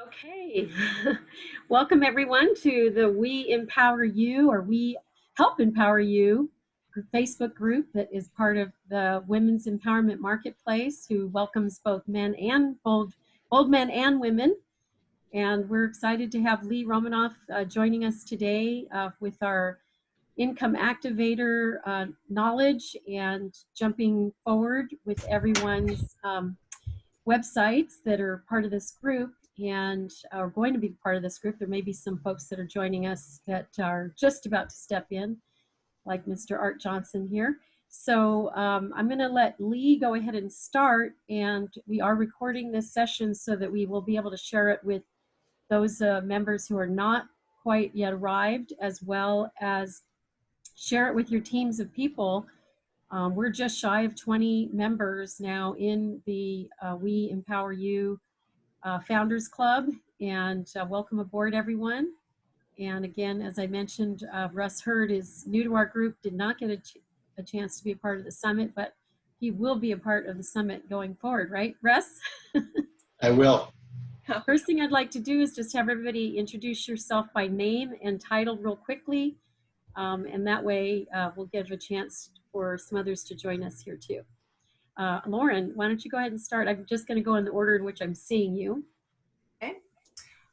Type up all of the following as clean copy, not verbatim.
Okay, welcome everyone to the We Empower You or We Help Empower You Facebook group that is part of the Women's Empowerment Marketplace, who welcomes both men and bold men and women. And we're excited to have Lee Romanov joining us today with our income activator knowledge and jumping forward with everyone's websites that are part of this group and are going to be part of this group. There may be some folks that are joining us that are just about to step in, like Mr. Art Johnson here. So I'm going to let Lee go ahead and start, and we are recording this session so that we will be able to share it with those members who are not quite yet arrived, as well as share it with your teams of people. We're just shy of 20 members now in the We Empower You Founders Club, and welcome aboard, everyone. And again, as I mentioned, Russ Hurd is new to our group, did not get a chance to be a part of the summit, but he will be a part of the summit going forward, right, Russ? I will. First thing I'd like to do is just have everybody introduce yourself by name and title real quickly, and that way we'll give a chance for some others to join us here too. Lauren, why don't you go ahead and start? I'm just going to go in the order in which I'm seeing you. Okay.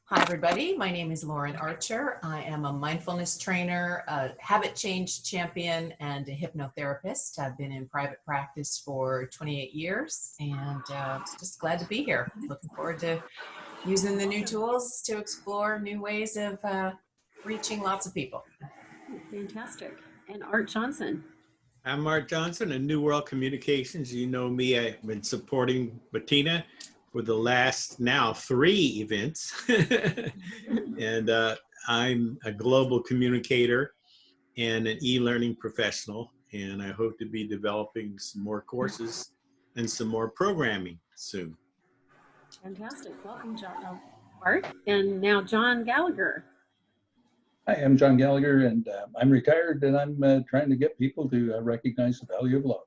Hi, everybody. My name is Lauren Archer. I am a mindfulness trainer, a habit change champion, and a hypnotherapist. I've been in private practice for 28 years, and just glad to be here. Looking forward to using the new tools to explore new ways of reaching lots of people. Fantastic. And Art Johnson. I'm Art Johnson of New World Communications. You know me, I've been supporting Bettina for the last now 3 events. And I'm a global communicator and an e-learning professional. And I hope to be developing some more courses and some more programming soon. Fantastic. Welcome, Art. And now John Gallagher. Hi, I'm John Gallagher, and I'm retired, and I'm trying to get people to recognize the value of love.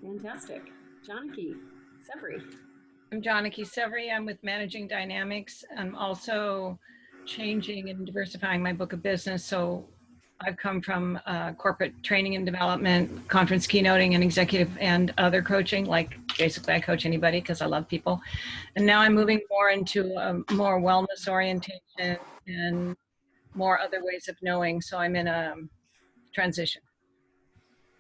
Fantastic. Janaki Severy. I'm Janaki Severy. I'm with Managing Dynamics. I'm also changing and diversifying my book of business. So I've come from corporate training and development, conference keynoting, and executive and other coaching. Like basically I coach anybody because I love people. And now I'm moving more into a more wellness orientation and more other ways of knowing. So I'm in a transition.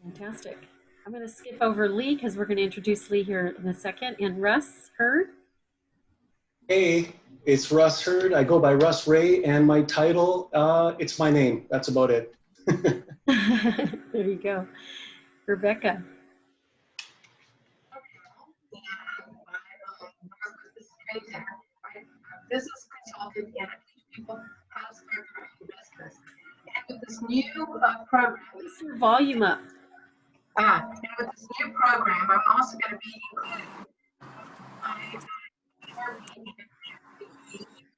Fantastic. I'm going to skip over Lee because we're going to introduce Lee here in a second. And Russ Hurd. Hey, it's Russ Hurd. I go by Russ Ray, and my title, it's my name. That's about it. There you go. Rebecca. Business consultant and I teach people how to start their own business. And with this new program, What's your volume up? and with this new program, I'm also going to be including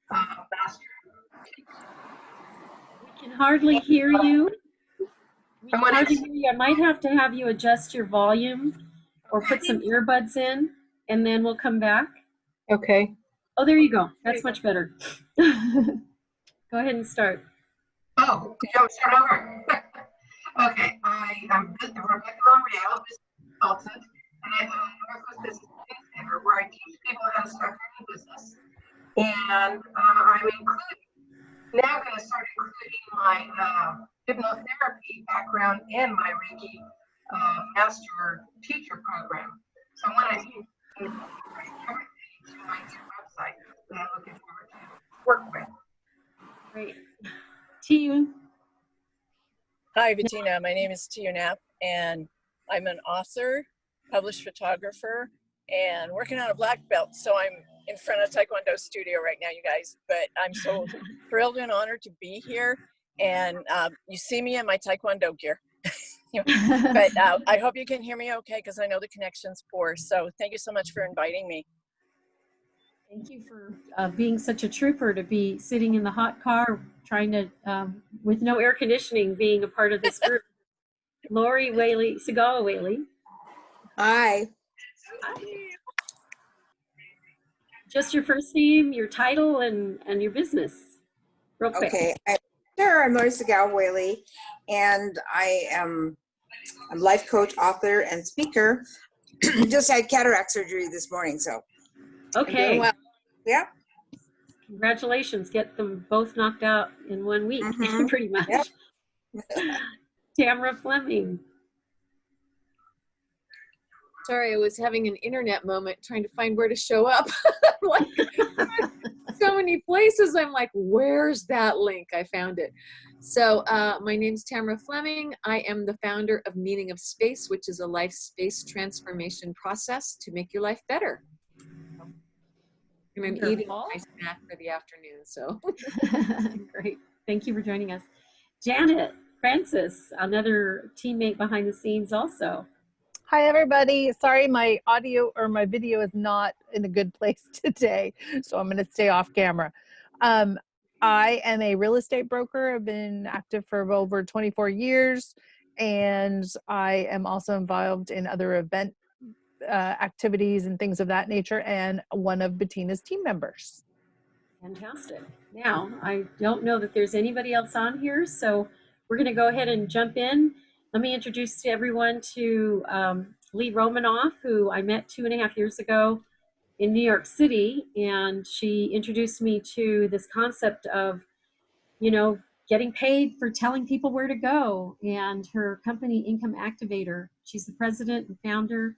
master. We can hardly hear you. I might have to have you adjust your volume or put some earbuds in, and then we'll come back. Okay. Oh, there you go. That's much better. Go ahead and start. Oh, did you want to start over? Okay, I am Rebecca L'Oreal, business consultant, and I have a Northwest Business Center where I teach people how to start their own business. And I'm now going to start including my hypnotherapy background and my Reiki master teacher program. So I want to everything to my new website that I'm looking forward to work with. Great. Tiu. Hi, Bettina. My name is Tiu Knapp, and I'm an author, published photographer, and working on a black belt. So I'm in front of Taekwondo studio right now, you guys. But I'm so thrilled and honored to be here. And you see me in my Taekwondo gear. But I hope you can hear me okay, because I know the connection's poor. So thank you so much for inviting me. Thank you for being such a trooper to be sitting in the hot car, trying to, with no air conditioning, being a part of this group. Lori Whaley, Sagala Whaley. Hi. Hi. Just your first name, your title, and your business, real quick. Okay, I'm Larissa Galwhaley, and I am a life coach, author, and speaker. Just had cataract surgery this morning, so I'm doing Okay. well. Yeah. Congratulations. Get them both knocked out in 1 week, Mhm. pretty much. Yep. Tamara Fleming. Sorry, I was having an internet moment trying to find where to show up. Like, so many places. I'm like, where's that link? I found it. So my name's Tamara Fleming. I am the founder of Meaning of Space, which is a life space transformation process to make your life better. And I'm eating my snack for the afternoon, so. Great. Thank you for joining us. Janet Francis, another teammate behind the scenes also. Hi, everybody. Sorry, my audio or my video is not in a good place today, so I'm going to stay off camera. I am a real estate broker. I've been active for over 24 years, and I am also involved in other event activities and things of that nature, and one of Bettina's team members. Fantastic. Now, I don't know that there's anybody else on here, so we're going to go ahead and jump in. Let me introduce everyone to Lee Romanov, who I met 2.5 years ago in New York City, and she introduced me to this concept of, getting paid for telling people where to go, and her company, Income Activator. She's the president and founder,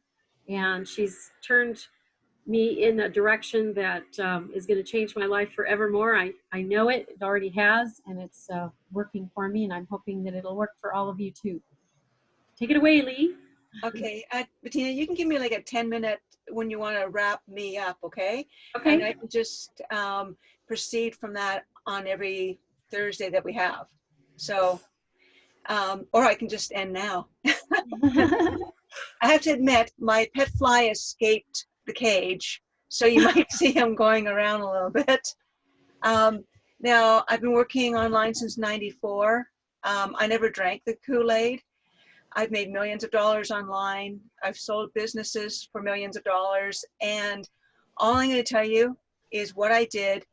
and she's turned me in a direction that is going to change my life forevermore. I know it already has, and it's working for me, and I'm hoping that it'll work for all of you too. Take it away, Lee. Okay, Bettina, you can give me like a 10-minute when you want to wrap me up, okay? Okay. And I can just proceed from that on every Thursday that we have. So, or I can just end now. I have to admit, my pet fly escaped the cage, so you might see him going around a little bit. Now, I've been working online since '94. I never drank the Kool-Aid. I've made millions of dollars online. I've sold businesses for millions of dollars. And all I'm going to tell you is what I did,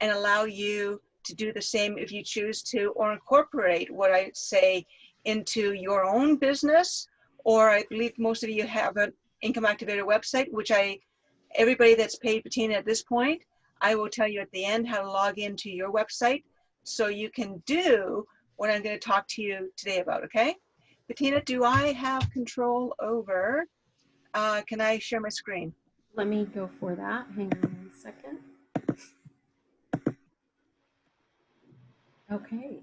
and allow you to do the same if you choose to, or incorporate what I say into your own business. Or I believe most of you have an Income Activator website, which everybody that's paid Bettina at this point, I will tell you at the end how to log into your website so you can do what I'm going to talk to you today about, okay? Bettina, do I have control over, can I share my screen? Let me go for that. Hang on 1 second. Okay,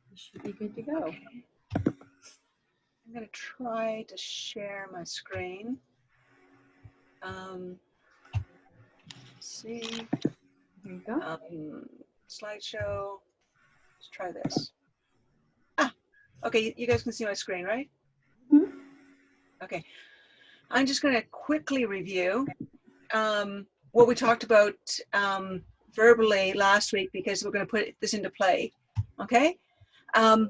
we should be good to go. Okay. I'm going to try to share my screen. Let's see. There you go. Slideshow. Let's try this. Okay, you guys can see my screen, right? Mm-hmm. Okay. I'm just going to quickly review what we talked about verbally last week, because we're going to put this into play. Okay? The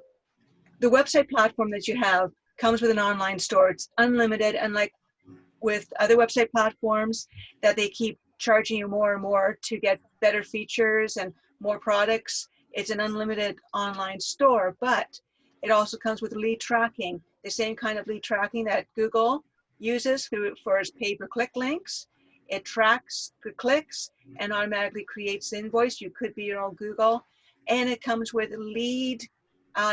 website platform that you have comes with an online store. It's unlimited, unlike with other website platforms that they keep charging you more and more to get better features and more products. It's an unlimited online store, but it also comes with lead tracking, the same kind of lead tracking that Google uses for its pay-per-click links. It tracks the clicks and automatically creates the invoice. You could be your own Google. And it comes with lead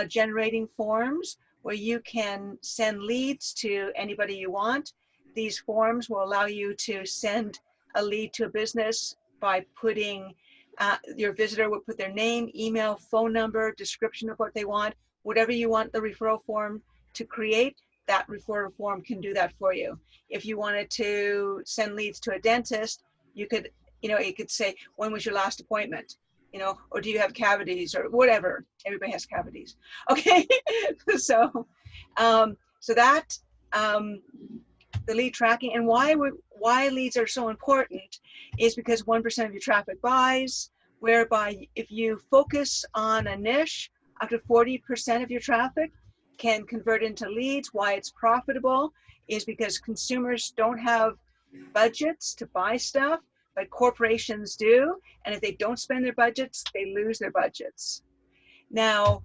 generating forms where you can send leads to anybody you want. These forms will allow you to send a lead to a business by putting, your visitor will put their name, email, phone number, description of what they want. Whatever you want the referral form to create, that referral form can do that for you. If you wanted to send leads to a dentist, you could, it could say, when was your last appointment? Or do you have cavities, or whatever? Everybody has cavities. Okay, so that the lead tracking, and why leads are so important is because 1% of your traffic buys, whereby if you focus on a niche, up to 40% of your traffic can convert into leads. Why it's profitable is because consumers don't have budgets to buy stuff, but corporations do. And if they don't spend their budgets, they lose their budgets. Now,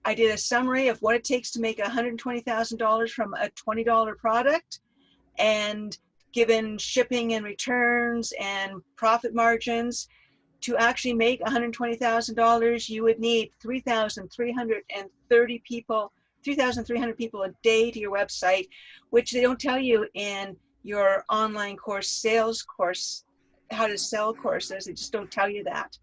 I did a summary of what it takes to make $120,000 from a $20 product, and given shipping and returns and profit margins, to actually make $120,000, you would need 3,330 people, 3,300 people a day to your website, which they don't tell you in your online course, sales course, how to sell courses. They just don't tell you that.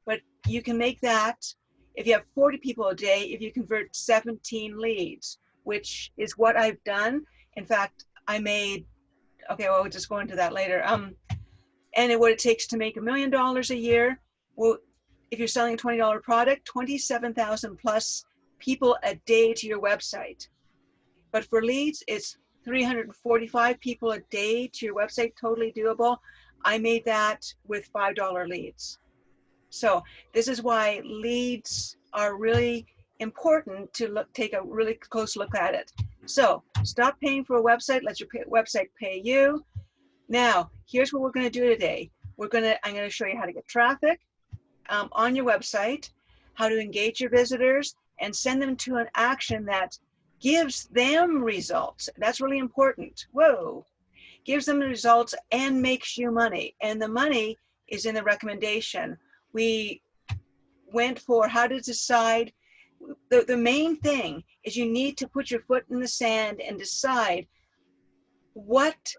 But you can make that if you have 40 people a day, if you convert 17 leads, which is what I've done. In fact, I made, okay, well, we'll just go into that later. And what it takes to make $1 million a year. Well, if you're selling a $20 product, 27,000 plus people a day to your website. But for leads, it's 345 people a day to your website, totally doable. I made that with $5 leads. So this is why leads are really important to take a really close look at it. So stop paying for a website, let your website pay you. Now, here's what we're going to do today. I'm going to show you how to get traffic on your website, how to engage your visitors, and send them to an action that gives them results. That's really important. Whoa. Gives them the results and makes you money. And the money is in the recommendation. We went for how to decide. The main thing is you need to put your foot in the sand and decide, what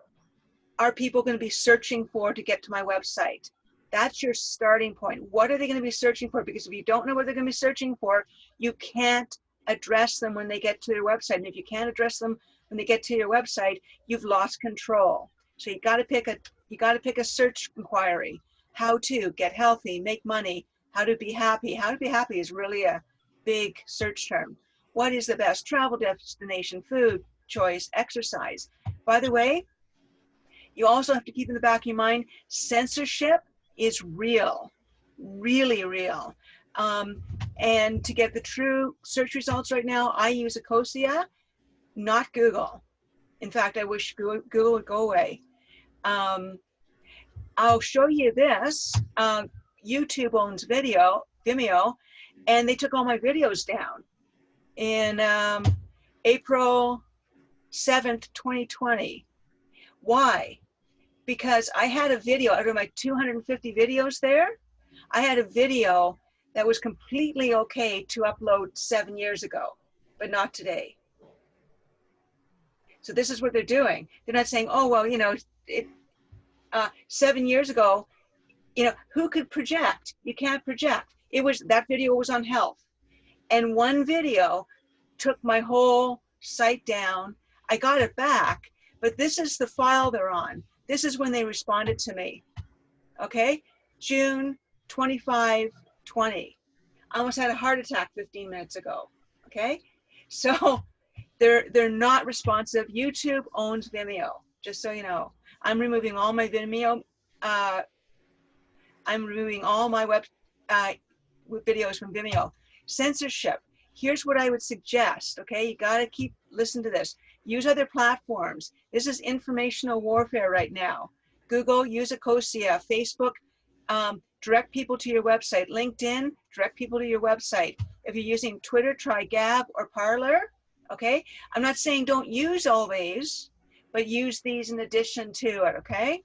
are people going to be searching for to get to my website? That's your starting point. What are they going to be searching for? Because if you don't know what they're going to be searching for, you can't address them when they get to their website. And if you can't address them when they get to your website, you've lost control. So you got to pick a search inquiry. How to get healthy, make money, how to be happy. How to be happy is really a big search term. What is the best travel destination, food choice, exercise? By the way, you also have to keep in the back of your mind, censorship is real, really real. And to get the true search results right now, I use Ecosia, not Google. In fact, I wish Google would go away. I'll show you this. YouTube owns Vimeo, and they took all my videos down in April 7th, 2020. Why? Because I had a video, out of my 250 videos there, I had a video that was completely okay to upload 7 years ago, but not today. So this is what they're doing. They're not saying, oh, well, 7 years ago, who could project? You can't project. That video was on health. And one video took my whole site down. I got it back, but this is the file they're on. This is when they responded to me. Okay, June 25, 20. I almost had a heart attack 15 minutes ago. Okay, so they're not responsive. YouTube owns Vimeo, just so you know. I'm removing all my Vimeo. I'm removing all my videos from Vimeo. Censorship. Here's what I would suggest. Okay, you got to listen to this. Use other platforms. This is informational warfare right now. Google, use Ecosia. Facebook, direct people to your website. LinkedIn, direct people to your website. If you're using Twitter, try Gab or Parler. Okay, I'm not saying don't use all these, but use these in addition to it. Okay,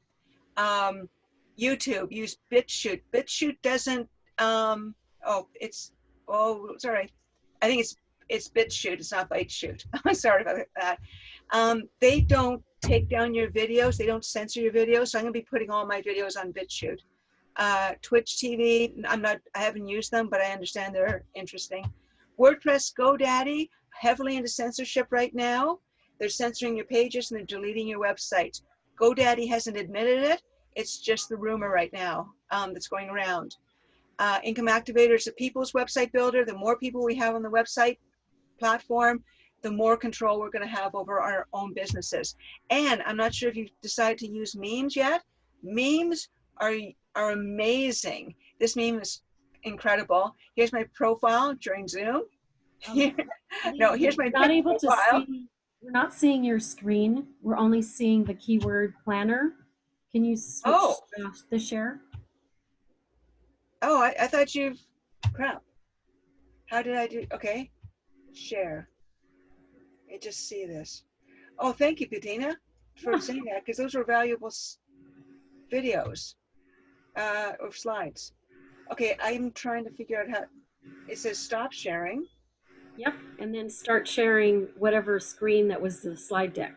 YouTube, use BitChute. BitChute doesn't. Sorry. I think it's BitChute. It's not BitChute. I'm sorry about that. They don't take down your videos. They don't censor your videos. So I'm going to be putting all my videos on BitChute. Twitch TV. I haven't used them, but I understand they're interesting. WordPress, GoDaddy, heavily into censorship right now. They're censoring your pages and they're deleting your website. GoDaddy hasn't admitted it. It's just the rumor right now that's going around. Income Activator is a people's website builder. The more people we have on the website platform, the more control we're going to have over our own businesses. And I'm not sure if you've decided to use memes yet. Memes are amazing. This meme is incredible. Here's my profile during Zoom. Here's my not able profile. to see. We're not seeing your screen. We're only seeing the keyword planner. Can you switch Oh, the share? oh, I thought crap. How did I do? Okay, share. I just see this. Oh, thank you, Bettina, for saying that, because those were valuable videos or slides. Okay, I'm trying to figure out how, it says stop sharing. Yep, and then start sharing whatever screen that was the slide deck.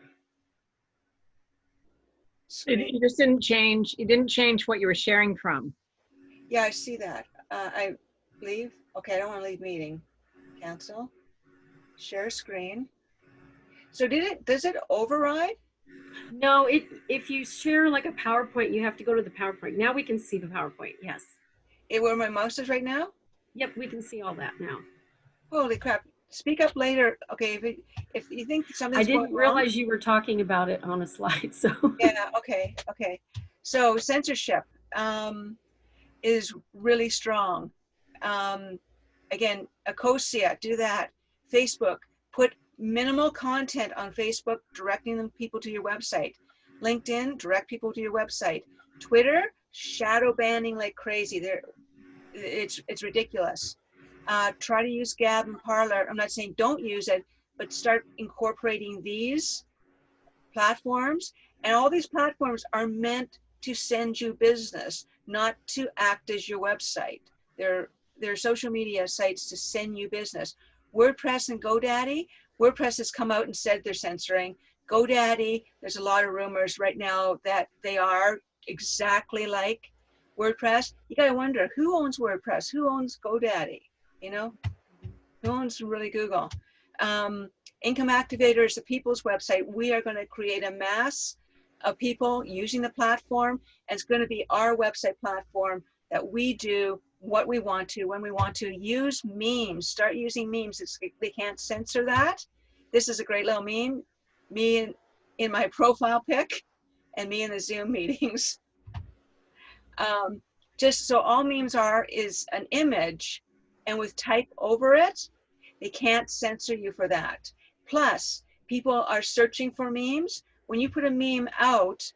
You just didn't change. You didn't change what you were sharing from. Yeah, I see that. I leave. Okay, I don't want to leave meeting. Cancel. Share screen. So does it override? No, if you share like a PowerPoint, you have to go to the PowerPoint. Now we can see the PowerPoint. Yes. Where my mouse is right now? Yep, we can see all that now. Holy crap. Speak up later. Okay, if you think something's I going didn't wrong. realize you were talking about it on a slide, so. Yeah, okay. So censorship is really strong. Again, Ecosia, do that. Facebook, put minimal content on Facebook, directing them people to your website. LinkedIn, direct people to your website. Twitter, shadow banning like crazy. It's ridiculous. Try to use Gab and Parler. I'm not saying don't use it, but start incorporating these platforms. And all these platforms are meant to send you business, not to act as your website. They're social media sites to send you business. WordPress and GoDaddy, WordPress has come out and said they're censoring. GoDaddy, there's a lot of rumors right now that they are exactly like WordPress. You gotta wonder, who owns WordPress? Who owns GoDaddy? You know, who owns really Google? Income Activator is the people's website. We are gonna create a mass of people using the platform, and it's gonna be our website platform that we do what we want to, when we want to. Use memes, start using memes. They can't censor that. This is a great little meme, me in my profile pic and me in the Zoom meetings. Just so all memes is an image, and with type over it, they can't censor you for that. Plus, people are searching for memes. When you put a meme out,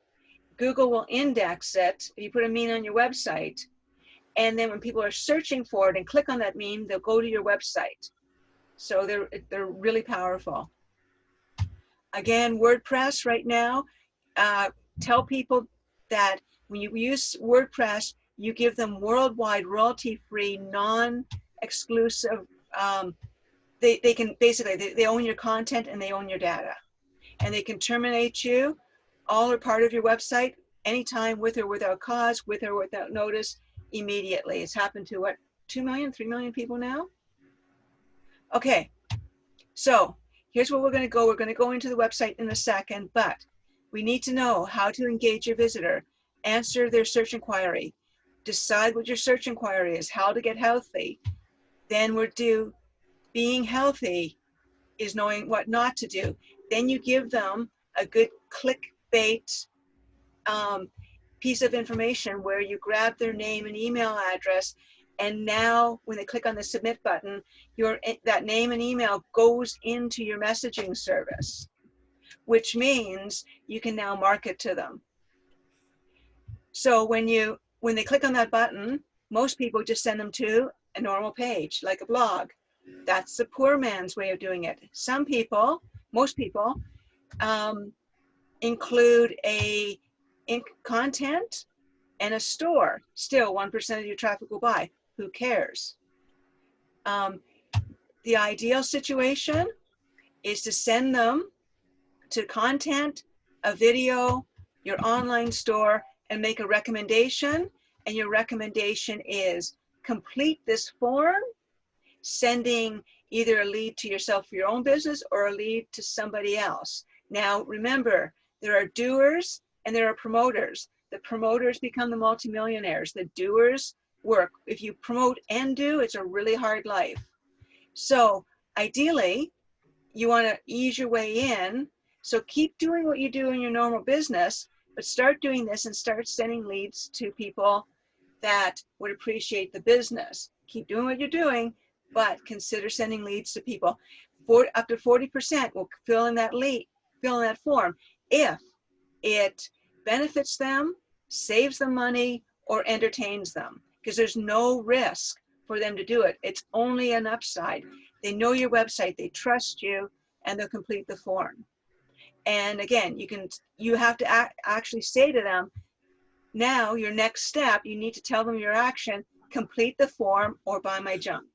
Google will index it. If you put a meme on your website, and then when people are searching for it and click on that meme, they'll go to your website. So they're really powerful. Again, WordPress right now, tell people that when you use WordPress, you give them worldwide royalty-free, non-exclusive, they can basically, they own your content and they own your data. And they can terminate you, all or part of your website, anytime, with or without cause, with or without notice, immediately. It's happened to what, 2 million, 3 million people now? Okay, so here's where we're gonna go. We're gonna go into the website in a second, but we need to know how to engage your visitor, answer their search inquiry, decide what your search inquiry is, how to get healthy. Then we're being healthy is knowing what not to do. Then you give them a good clickbait piece of information where you grab their name and email address, and now when they click on the submit button, that name and email goes into your messaging service, which means you can now market to them. So when they click on that button, most people just send them to a normal page, like a blog. That's the poor man's way of doing it. Some people, most people, include content and a store. Still, 1% of your traffic will buy. Who cares? The ideal situation is to send them to content, a video, your online store, and make a recommendation. And your recommendation is complete this form, sending either a lead to yourself for your own business or a lead to somebody else. Now, remember, there are doers and there are promoters. The promoters become the multimillionaires. The doers work. If you promote and do, it's a really hard life. So ideally, you want to ease your way in. So keep doing what you do in your normal business, but start doing this and start sending leads to people that would appreciate the business. Keep doing what you're doing, but consider sending leads to people. Up to 40% will fill in that form if it benefits them saves them money or entertains them, because there's no risk for them to do it. It's only an upside. They know your website, they trust you, and they'll complete the form. And again, you have to actually say to them, now your next step, you need to tell them your action, complete the form or buy my junk.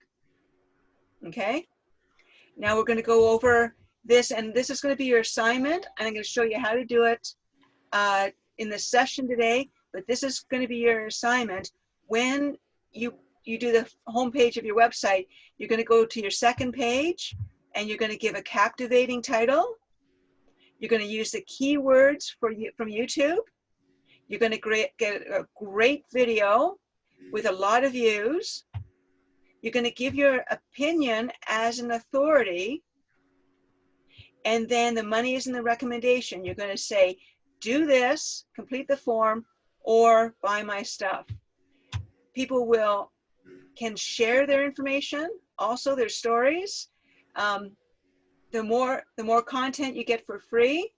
Okay? Now we're going to go over this, and this is going to be your assignment, and I'm going to show you how to do it in the session today, but this is going to be your assignment. When you do the homepage of your website, you're going to go to your second page, and you're going to give a captivating title. You're going to use the keywords from YouTube. You're going to get a great video with a lot of views. You're going to give your opinion as an authority. And then the money is in the recommendation. You're going to say, do this, complete the form, or buy my stuff. People can share their information, also their stories. The more content you get for free,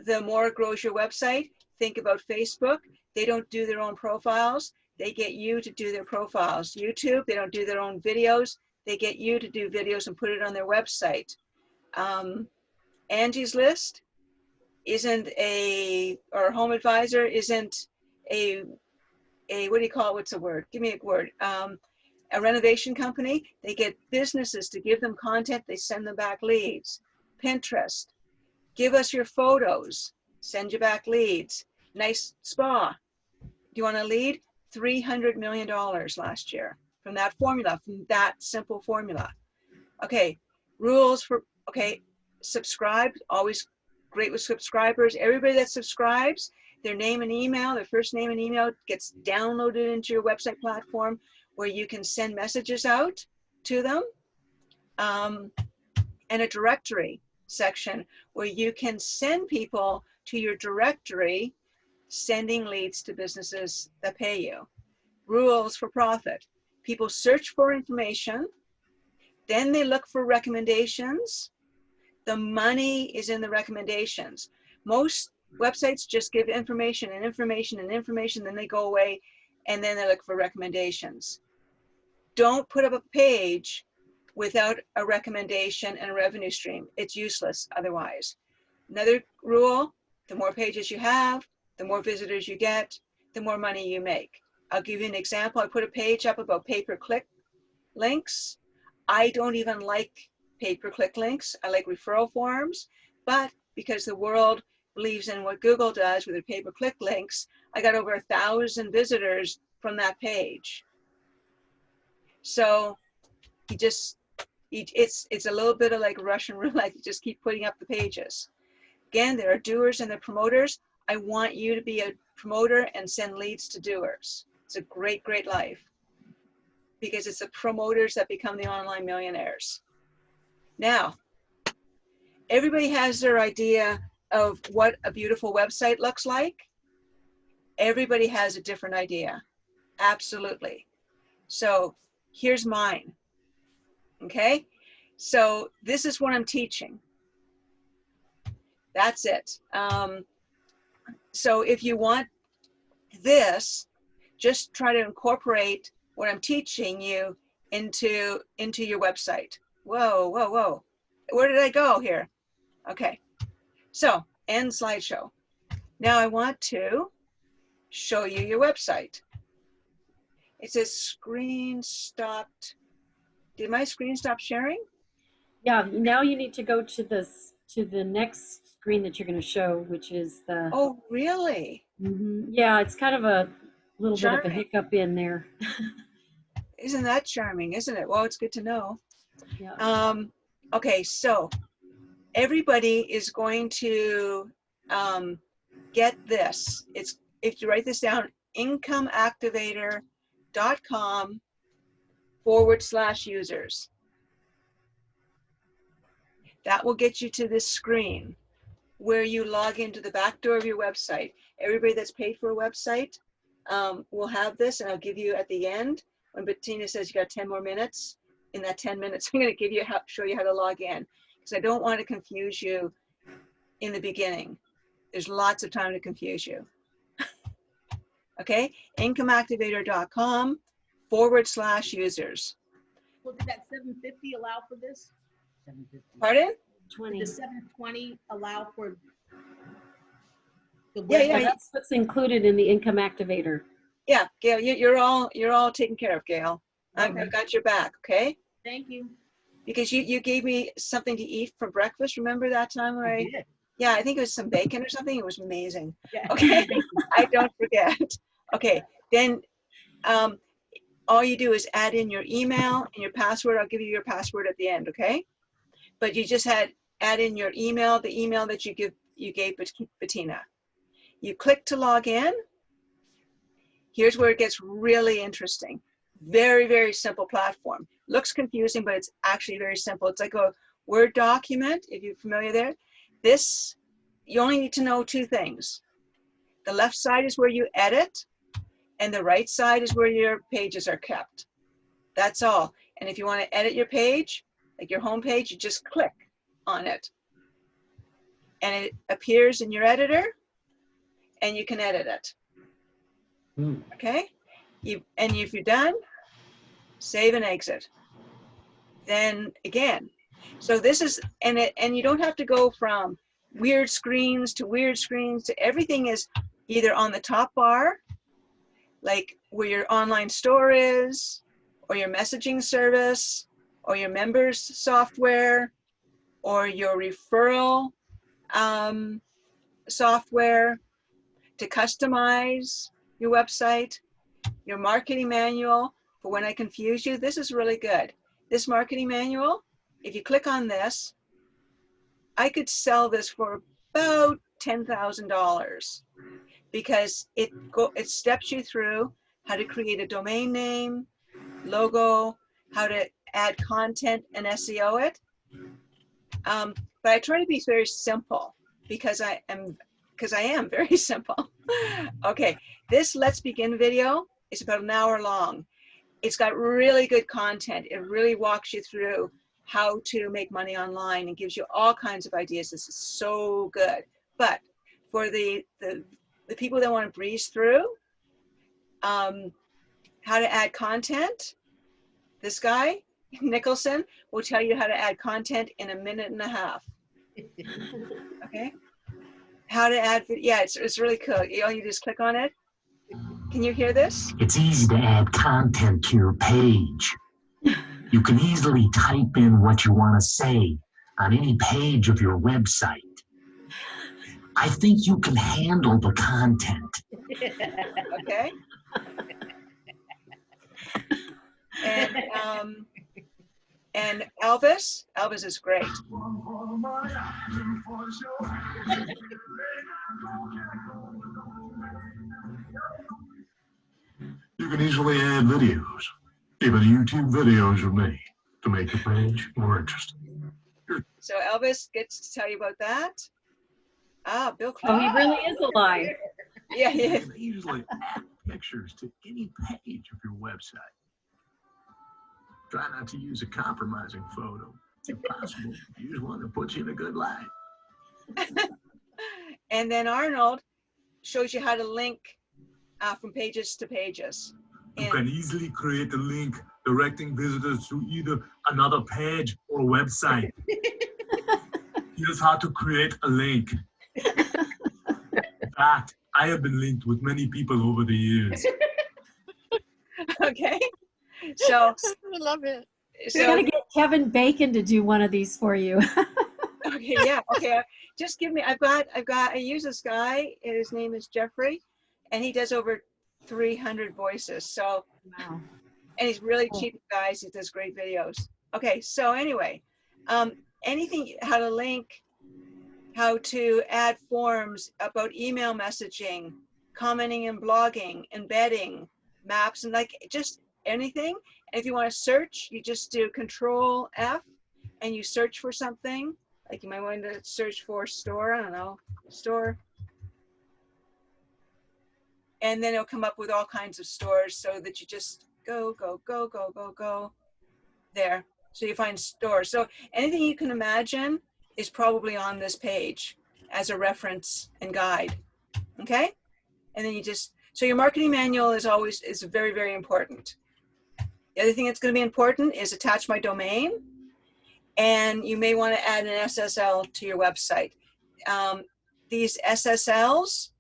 the more it grows your website. Think about Facebook. They don't do their own profiles. They get you to do their profiles. YouTube, they don't do their own videos. They get you to do videos and put it on their website. Angie's List isn't or Home Advisor isn't what do you call it? What's a word? Give me a word. A renovation company. They get businesses to give them content. They send them back leads. Pinterest. Give us your photos. Send you back leads. Nice spa. Do you want a lead? $300 million last year from that formula, from that simple formula. Okay, rules for, subscribe, always great with subscribers. Everybody that subscribes, their name and email, their first name and email gets downloaded into your website platform where you can send messages out to them. And a directory section where you can send people to your directory, sending leads to businesses that pay you. Rules for profit. People search for information, then they look for recommendations. The money is in the recommendations. Most websites just give information and information and information, then they go away and then they look for recommendations. Don't put up a page without a recommendation and a revenue stream. It's useless otherwise. Another rule, the more pages you have, the more visitors you get, the more money you make. I'll give you an example. I put a page up about pay-per-click links. I don't even like pay-per-click links. I like referral forms, but because the world believes in what Google does with their pay-per-click links, I got over 1,000 visitors from that page. So it's a little bit of like Russian roulette. You just keep putting up the pages. Again, there are doers and the promoters. I want you to be a promoter and send leads to doers. It's a great, great life because it's the promoters that become the online millionaires. Now, everybody has their idea of what a beautiful website looks like. Everybody has a different idea. Absolutely. So here's mine. Okay. So this is what I'm teaching. That's it. So if you want this, just try to incorporate what I'm teaching you into your website. Whoa, whoa, whoa. Where did I go here? Okay. So end slideshow. Now I want to show you your website. It says screen stopped. Did my screen stop sharing? Yeah, now you need to go to the next screen that you're going to show, which is the. Oh, really? Yeah, it's kind of a little Charming. bit of a hiccup in there. Isn't that charming, isn't it? Well, it's good to know. Yeah. Okay, so everybody is going to get this. It's, if you write this down, incomeactivator.com/users. That will get you to this screen where you log into the back door of your website. Everybody that's paid for a website will have this, and I'll give you at the end, when Bettina says you got 10 more minutes, in that 10 minutes, I'm going to give you show you how to log in, because I don't want to confuse you in the beginning. There's lots of time to confuse you. Okay, incomeactivator.com/users. Well, did that 750 allow for this? 750. Pardon? 20. Did the 720 allow for the Yeah, web? yeah. That's what's included in the income activator. Yeah, Gail, you're all taken care of, Gail. Okay. I've got your back, okay? Thank you. Because you gave me something to eat for breakfast. Remember that time where I did. yeah, I think it was some bacon or something. It was amazing. Yeah. Okay, I don't forget. Okay, then all you do is add in your email and your password. I'll give you your password at the end, okay? But you just add in your email, the email that you gave Bettina. You click to log in. Here's where it gets really interesting. Very, very simple platform. Looks confusing, but it's actually very simple. It's like a Word document, if you're familiar there. This, you only need to know two things. The left side is where you edit, and the right side is where your pages are kept. That's all. And if you want to edit your page, like your home page, you just click on it. And it appears in your editor, and you can edit it. Okay? And if you're done, save and exit. Then again. So this is, and you don't have to go from weird screens to weird screens to everything is either on the top bar, like where your online store is, or your messaging service, or your members software, or your referral software to customize your website, your marketing manual for when I confuse you. This is really good. This marketing manual, if you click on this, I could sell this for about $10,000 because it steps you through how to create a domain name, logo, how to add content and SEO it. But I try to be very simple because I am very simple. Okay, this Let's Begin video is about an hour long. It's got really good content. It really walks you through how to make money online and gives you all kinds of ideas. This is so good. But for the people that want to breeze through, how to add content, this guy, Nicholson, will tell you how to add content in 1.5 minutes. Okay? How to add, yeah, it's really cool. You just click on it. Can you hear this? It's easy to add content to your page. You can easily type in what you want to say on any page of your website. I think you can handle the content. Okay. And Elvis is great. You can easily add videos, even YouTube videos of me, to make your page more interesting. So Elvis gets to tell you about that. Ah, Bill Oh, Clinton. he really is alive. Yeah, he You is. can easily add pictures to any page of your website. Try not to use a compromising photo. If possible, use one that puts you in a good light. And then Arnold shows you how to link from pages to pages. You can easily create a link directing visitors to either another page or website. Here's how to create a link. In fact, I have been linked with many people over the years. Okay. So I love it. You gotta get Kevin Bacon to do one of these for you. Okay, yeah, okay. Just give me, I use this guy, his name is Jeffrey, and he does over 300 voices. So, wow. And he's really cheap, guys. He does great videos. Okay, so anyway, anything, how to link, how to add forms about email messaging, commenting and blogging, embedding, maps, and like just anything. And if you want to search, you just do Control F and you search for something. Like you might want to search for store, I don't know, store. And then it'll come up with all kinds of stores so that you just go there. So you find stores. So anything you can imagine is probably on this page as a reference and guide. Okay? And then you just, So your marketing manual is very, very important. The other thing that's going to be important is attach my domain, and you may want to add an SSL to your website. These SSLs,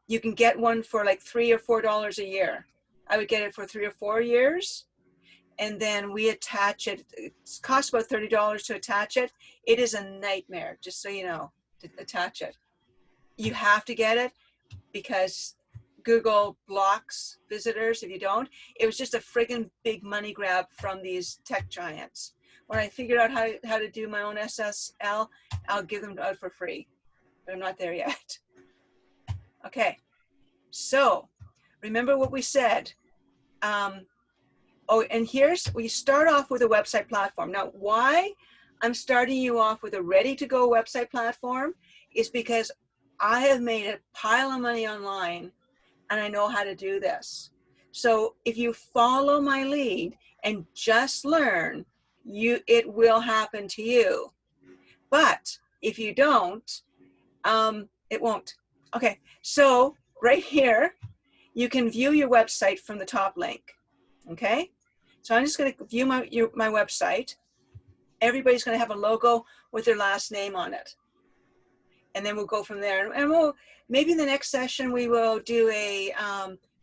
you can get one for like $3 or $4 a year. I would get it for 3 or 4 years, and then we attach it. It costs about $30 to attach it. It is a nightmare, just so you know, to attach it. You have to get it because Google blocks visitors if you don't. It was just a friggin' big money grab from these tech giants. When I figured out how to do my own SSL, I'll give them out for free, but I'm not there yet. Okay, so remember what we said. Oh, and we start off with a website platform. Now, why I'm starting you off with a ready-to-go website platform is because I have made a pile of money online and I know how to do this. So if you follow my lead and just learn, it will happen to you. But if you don't, it won't. Okay, so right here, you can view your website from the top link. Okay, so I'm just going to view my website. Everybody's going to have a logo with their last name on it. And then we'll go from there. And maybe in the next session, we will do a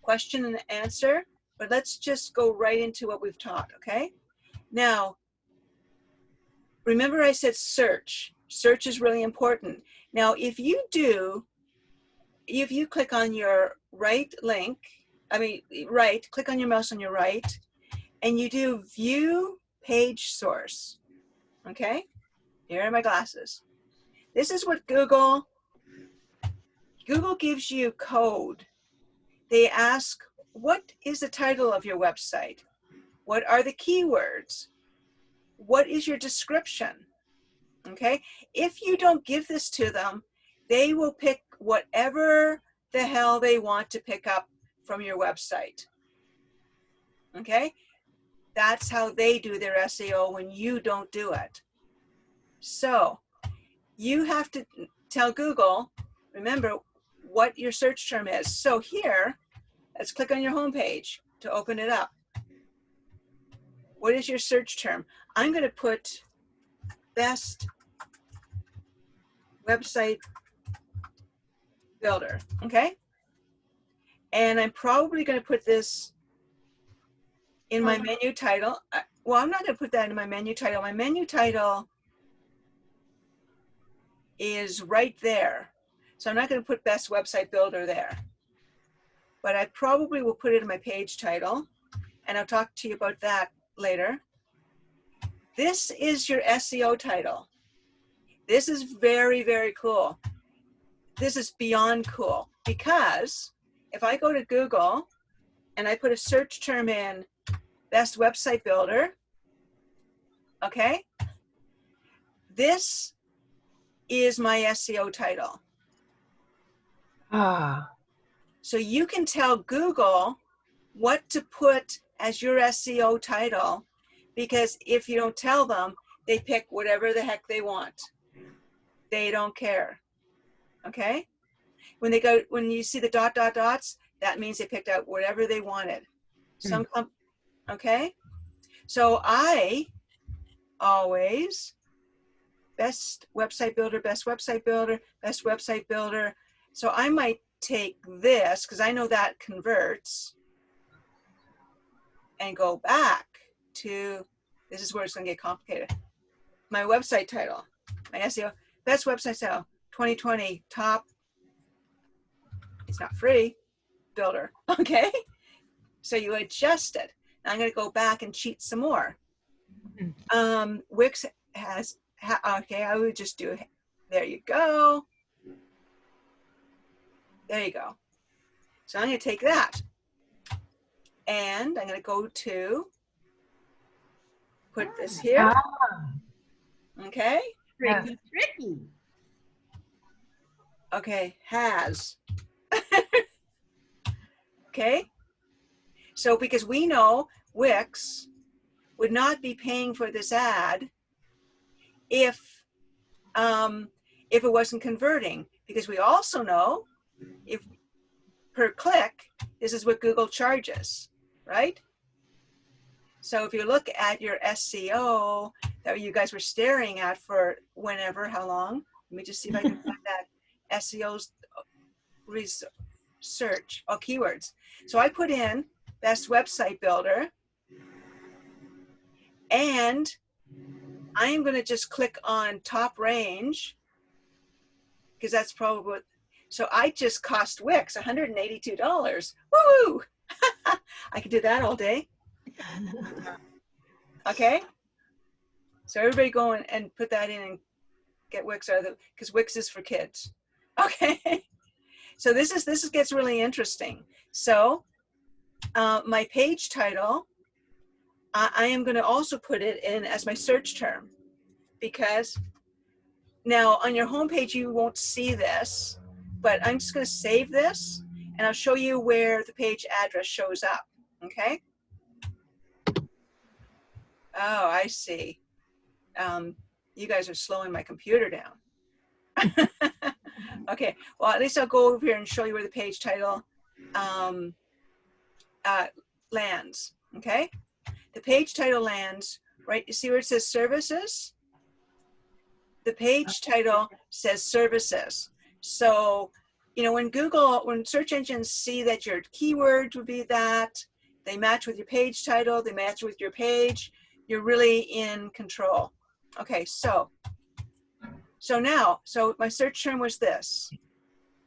question and answer, but let's just go right into what we've taught, okay? Now, remember I said search. Search is really important. Now, if you click on your right link, click on your mouse on your right, and you do view page source, okay? Here are my glasses. This is what Google gives you code. They ask, what is the title of your website? What are the keywords? What is your description? Okay, if you don't give this to them, they will pick whatever the hell they want to pick up from your website. Okay, that's how they do their SEO when you don't do it. So you have to tell Google, remember what your search term is. So here, let's click on your home page to open it up. What is your search term? I'm going to put best website builder, okay? And I'm probably going to put this in my menu title. Well, I'm not going to put that in my menu title. My menu title is right there. So I'm not going to put best website builder there. But I probably will put it in my page title, and I'll talk to you about that later. This is your SEO title. This is very, very cool. This is beyond cool because if I go to Google and I put a search term in best website builder, okay, this is my SEO title. So you can tell Google what to put as your SEO title, because if you don't tell them, they pick whatever the heck they want. They don't care. Okay? When you see the dots, that means they picked out whatever they wanted. Okay? So I always best website builder, best website builder, best website builder. So I might take this, because I know that converts, and go back to, this is where it's going to get complicated. My website title, my SEO, best website title, 2020 top, it's not free, builder, okay? So you adjust it. Now I'm going to go back and cheat some more. Wix has, okay, I would just do, there you go. There you go. So I'm going to take that. And I'm going to go to, put this here. Okay. Tricky, tricky. Okay, has. Okay. So because we know Wix would not be paying for this ad if it wasn't converting, because we also know if per click, this is what Google charges, right? So if you look at your SEO that you guys were staring at for whenever, how long? Let me just see if I can find that SEO's search, oh, keywords. So I put in best website builder, and I am going to just click on top range, because that's probably what, so I just cost Wix $182. Woo! I could do that all day. Okay. So everybody go and put that in and get Wix out of the, because Wix is for kids. Okay. So this gets really interesting. So my page title, I am going to also put it in as my search term, because now on your homepage you won't see this, but I'm just going to save this and I'll show you where the page address shows up. Okay. Oh, I see. You guys are slowing my computer down. Okay, well, at least I'll go over here and show you where the page title lands. Okay, the page title lands right. You see where it says services? The page title says services. So, you know, when search engines see that your keyword would be that, they match with your page title, they match with your page, you're really in control. Okay, so my search term was this.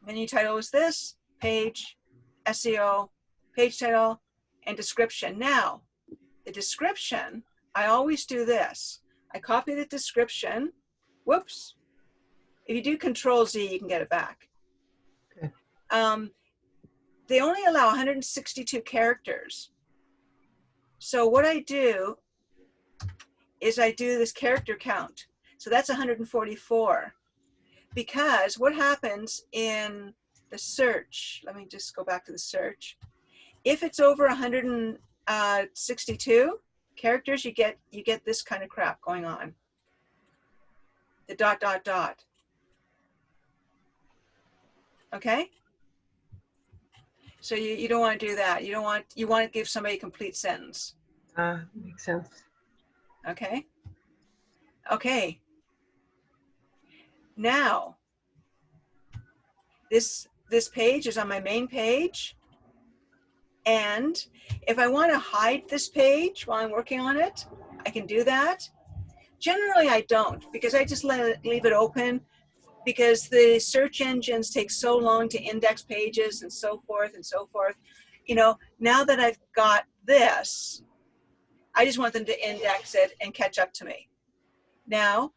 Menu title was this, page, SEO, page title, and description. Now, the description, I always do this. I copy the description. Whoops. If you do Control Z, you can get it back. Okay. They only allow 162 characters. So what I do is I do this character count. So that's 144. Because what happens in the search, let me just go back to the search. If it's over 162 characters, you get this kind of crap going on. The ... Okay? So you don't want to do that. You want to give somebody a complete sentence. Makes sense. Okay? Okay. Now, this page is on my main page. And if I want to hide this page while I'm working on it, I can do that. Generally, I don't, because I just leave it open, because the search engines take so long to index pages and so forth and so forth. You know, now that I've got this, I just want them to index it and catch up to me. Now,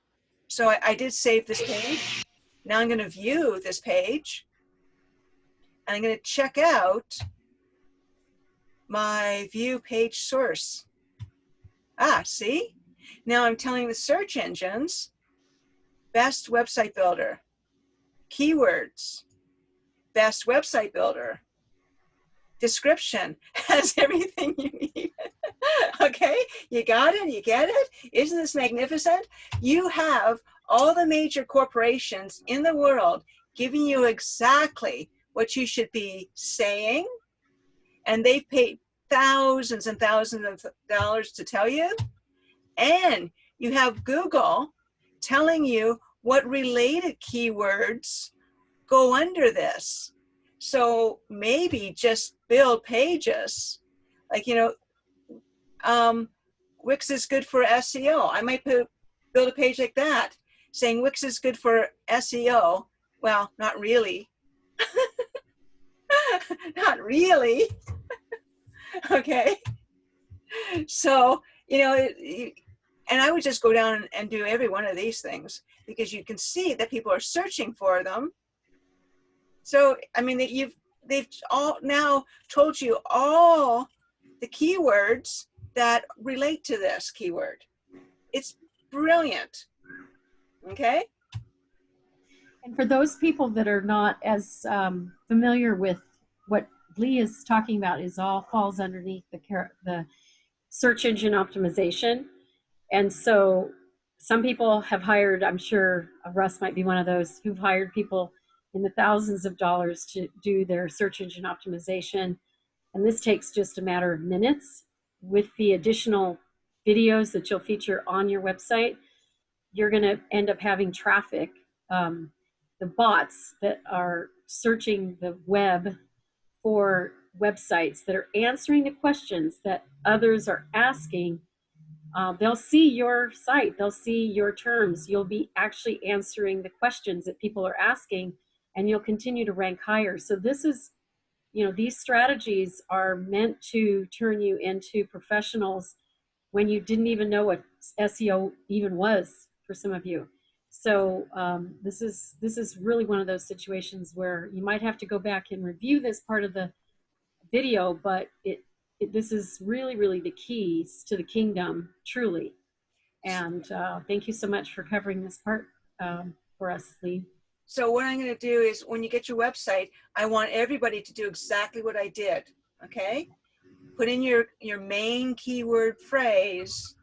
so I did save this page. Now I'm going to view this page. And I'm going to check out my view page source. Ah, see? Now I'm telling the search engines, best website builder, keywords, best website builder, description, has everything you need. Okay, you got it, you get it? Isn't this magnificent? You have all the major corporations in the world giving you exactly what you should be saying, and they've paid thousands and thousands of dollars to tell you. And you have Google telling you what related keywords go under this. So maybe just build pages. Like, you know, Wix is good for SEO. I might build a page like that saying Wix is good for SEO. Well, not really. Not really. Okay. So, you know, and I would just go down and do every one of these things, because you can see that people are searching for them. So, I mean, they've all now told you all the keywords that relate to this keyword. It's brilliant. Okay. And for those people that are not as familiar with what Lee is talking about, is all falls underneath the search engine optimization. And so some people have hired, I'm sure Russ might be one of those who've hired people in the thousands of dollars to do their search engine optimization. And this takes just a matter of minutes. With the additional videos that you'll feature on your website, you're going to end up having traffic. The bots that are searching the web for websites that are answering the questions that others are asking, they'll see your site, they'll see your terms, you'll be actually answering the questions that people are asking, and you'll continue to rank higher. So this is, these strategies are meant to turn you into professionals when you didn't even know what SEO even was for some of you. So this is really one of those situations where you might have to go back and review this part of the video, but this is really, really the keys to the kingdom, truly. And thank you so much for covering this part for us, Lee. So what I'm going to do is, when you get your website, I want everybody to do exactly what I did. Okay, put in your main keyword phrase,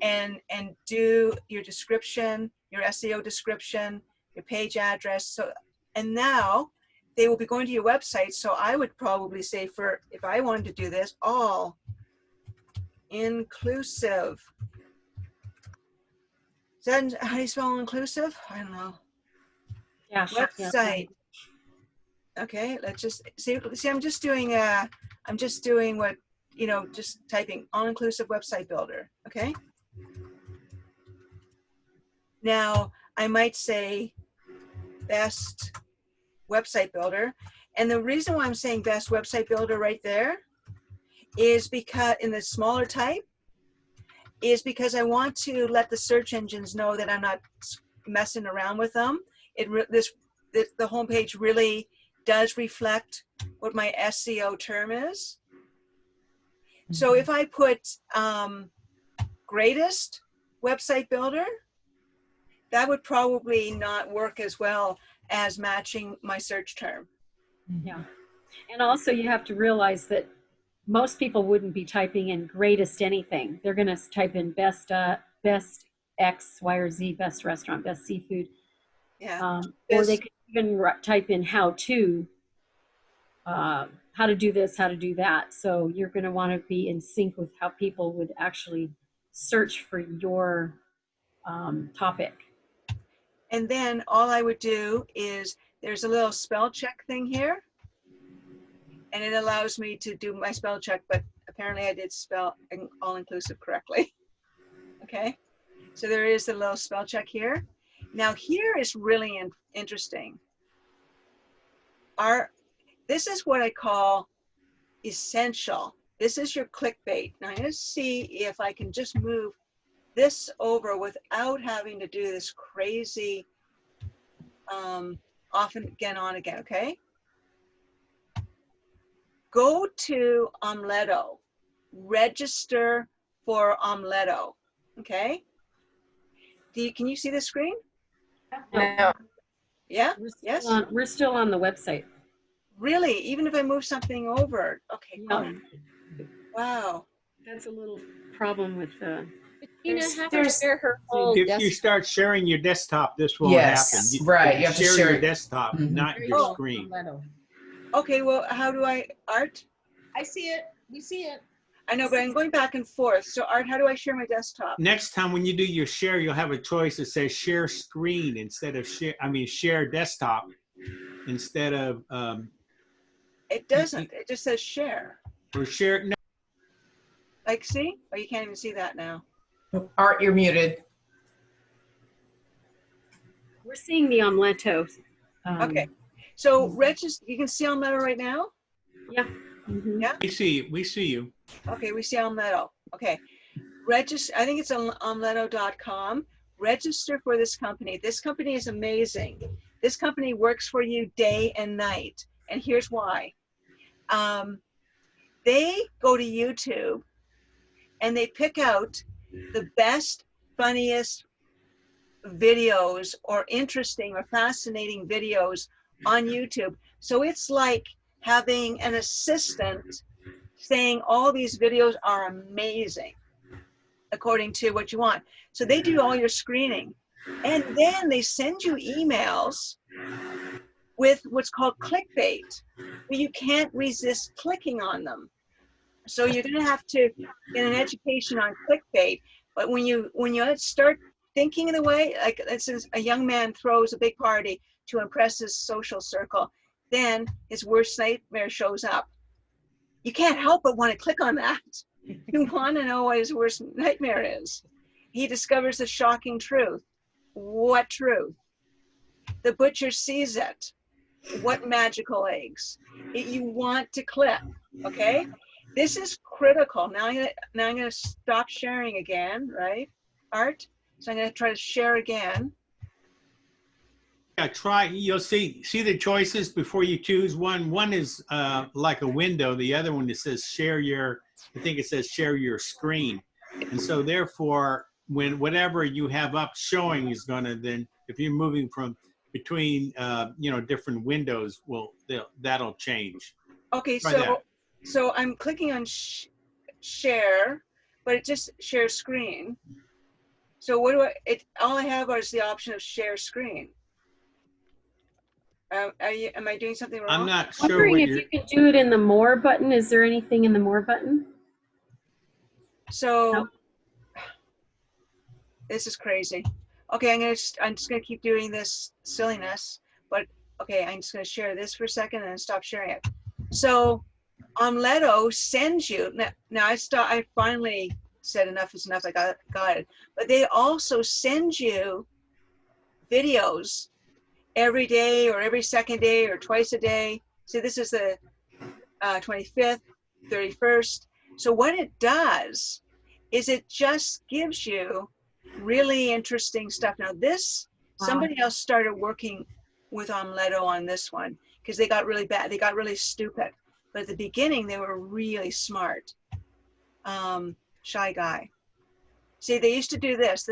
and do your description, your SEO description, your page address. So, and now they will be going to your website. So I would probably say, for if I wanted to do this, all inclusive. Is that how do you spell inclusive? I don't know. Yeah, Website. Yeah. Okay, let's just see. I'm just doing what, just typing all-inclusive website builder. Okay. Now I might say best website builder, and the reason why I'm saying best website builder right there is because in the smaller type is because I want to let the search engines know that I'm not messing around with them. The homepage really does reflect what my SEO term is. So if I put greatest website builder, that would probably not work as well as matching my search term. Yeah. And also you have to realize that most people wouldn't be typing in greatest anything. They're going to type in best X, Y, or Z, best restaurant, best seafood. Yeah. Or they could even type in how to do this, how to do that. So you're going to want to be in sync with how people would actually search for your topic. And then all I would do is, there's a little spell check thing here, and it allows me to do my spell check, but apparently I did spell all-inclusive correctly. Okay, so there is a little spell check here. Now here is really interesting. This is what I call essential. This is your clickbait. Now I'm going to see if I can just move this over without having to do this crazy off and again, on again, okay? Go to Omleto, register for Omleto, okay? Can you see the screen? No. Yeah? Yes? We're still on the website. Really? Even if I move something over? Okay, cool. Wow. That's a little problem with Bettina, have her share her whole If desktop. you start sharing your desktop, this won't happen. Right. You have to share share your it. desktop, not your screen. Okay, well, how do I, Art? I see it. We see it. I know, but I'm going back and forth. So Art, how do I share my desktop? Next time when you do your share, you'll have a choice that says share screen instead of share desktop instead of it doesn't. It just says share. Or share. No. Like, see? Oh, you can't even see that now. Art, you're muted. We're seeing the Omleto. Okay. So register. You can see Omleto right now? Yeah. Mm-hmm. Yeah. We see you. Okay, we see Omleto. Okay. Register. I think it's on omleto.com. Register for this company. This company is amazing. This company works for you day and night. And here's why. They go to YouTube and they pick out the best, funniest videos or interesting or fascinating videos on YouTube. So it's like having an assistant saying all these videos are amazing according to what you want. So they do all your screening, and then they send you emails with what's called clickbait. You can't resist clicking on them. So you're going to have to get an education on clickbait. But when you start thinking in the way, like this is a young man throws a big party to impress his social circle, then his worst nightmare shows up. You can't help but want to click on that. You want to know what his worst nightmare is. He discovers a shocking truth. What truth? The butcher sees it. What magical eggs? You want to click, okay? This is critical. Now I'm gonna stop sharing again, right, Art? So I'm gonna try to share again. Yeah, try, you'll see the choices before you choose one. One is like a window. The other one, it says share your, I think it says share your screen. And so therefore, when whatever you have up showing is gonna then, if you're moving from between, different windows, that'll change. Okay, Try that. so I'm clicking on share, but it just shares screen. So what do all I have is the option of share screen. Am I doing something wrong? I'm not sure. Wondering if you can do it in the more button. Is there anything in the more button? So no. This is crazy. Okay, I'm just gonna keep doing this silliness, but okay, I'm just gonna share this for a second and then stop sharing it. So Omleto sends you, now I finally said enough is enough, I got it, but they also send you videos every day or every second day or twice a day. So this is the 25th, 31st. So what it does is it just gives you really interesting stuff. Now this, somebody else started working with Omleto on this one because they got really bad, they got really stupid. But at the beginning, they were really smart. Shy guy. See, they used to do this.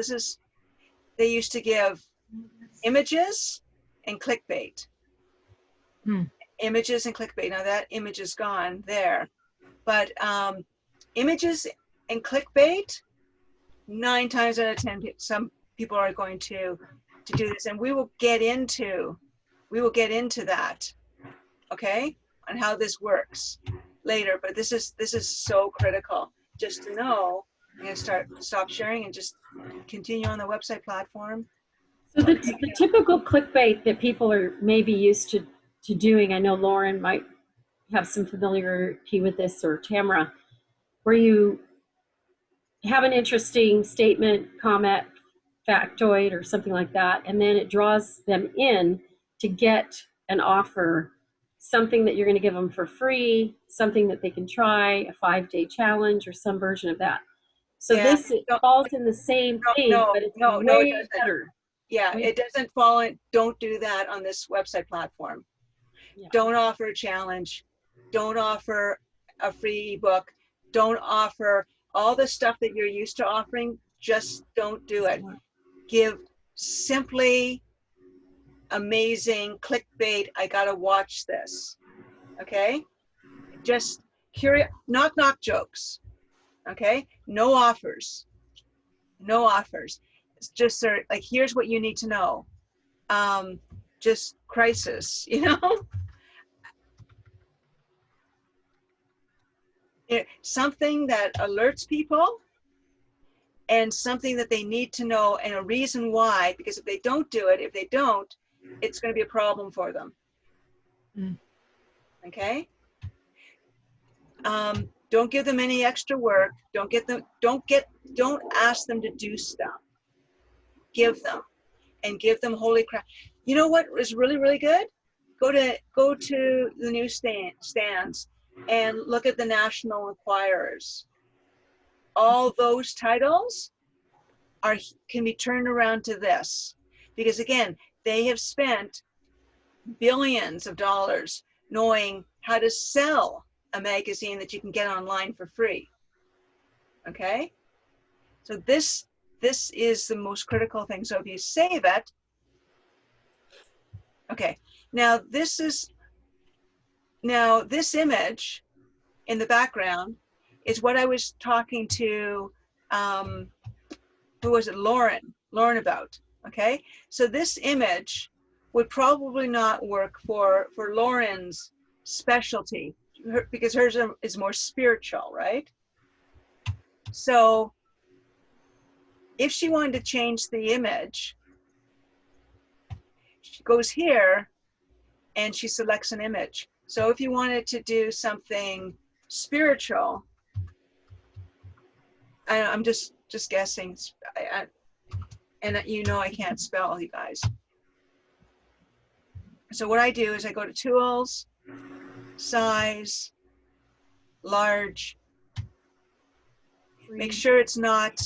They used to give images and clickbait. Images and clickbait. Now that image is gone there. But images and clickbait, 9 times out of 10, some people are going to do this. And we will get into that, okay? On how this works later, but this is so critical just to know. I'm gonna stop sharing and just continue on the website platform. So the typical clickbait that people are maybe used to doing, I know Lauren might have some familiarity with this, or Tamara, where you have an interesting statement, comment, factoid, or something like that, and then it draws them in to get an offer, something that you're going to give them for free, something that they can try, a 5-day challenge, or some version of that. So yeah, this falls in the same thing, but it's way better. Yeah, it doesn't fall in. Don't do that on this website platform. Yeah. Don't offer a challenge. Don't offer a free ebook. Don't offer all the stuff that you're used to offering. Just don't do it. Give simply amazing clickbait. I gotta watch this. Okay? Just knock jokes. Okay? No offers. No offers. It's just like, here's what you need to know. Just crisis, you know? Something that alerts people and something that they need to know and a reason why, because if they don't do it, it's going to be a problem for them. Okay? Don't give them any extra work. Don't ask them to do stuff. Give them holy crap. You know what is really, really good? Go to the newsstands and look at the National Enquirers. All those titles can be turned around to this, because again, they have spent billions of dollars knowing how to sell a magazine that you can get online for free. Okay? So this is the most critical thing. So if you save it, okay. Now this image in the background is what I was talking to, who was it? Lauren about, okay? So this image would probably not work for Lauren's specialty, because hers is more spiritual, right? So if she wanted to change the image, she goes here and she selects an image. So if you wanted to do something spiritual, I'm just guessing, and you know I can't spell, you guys. So what I do is I go to Tools, Size, Large. Make sure it's not,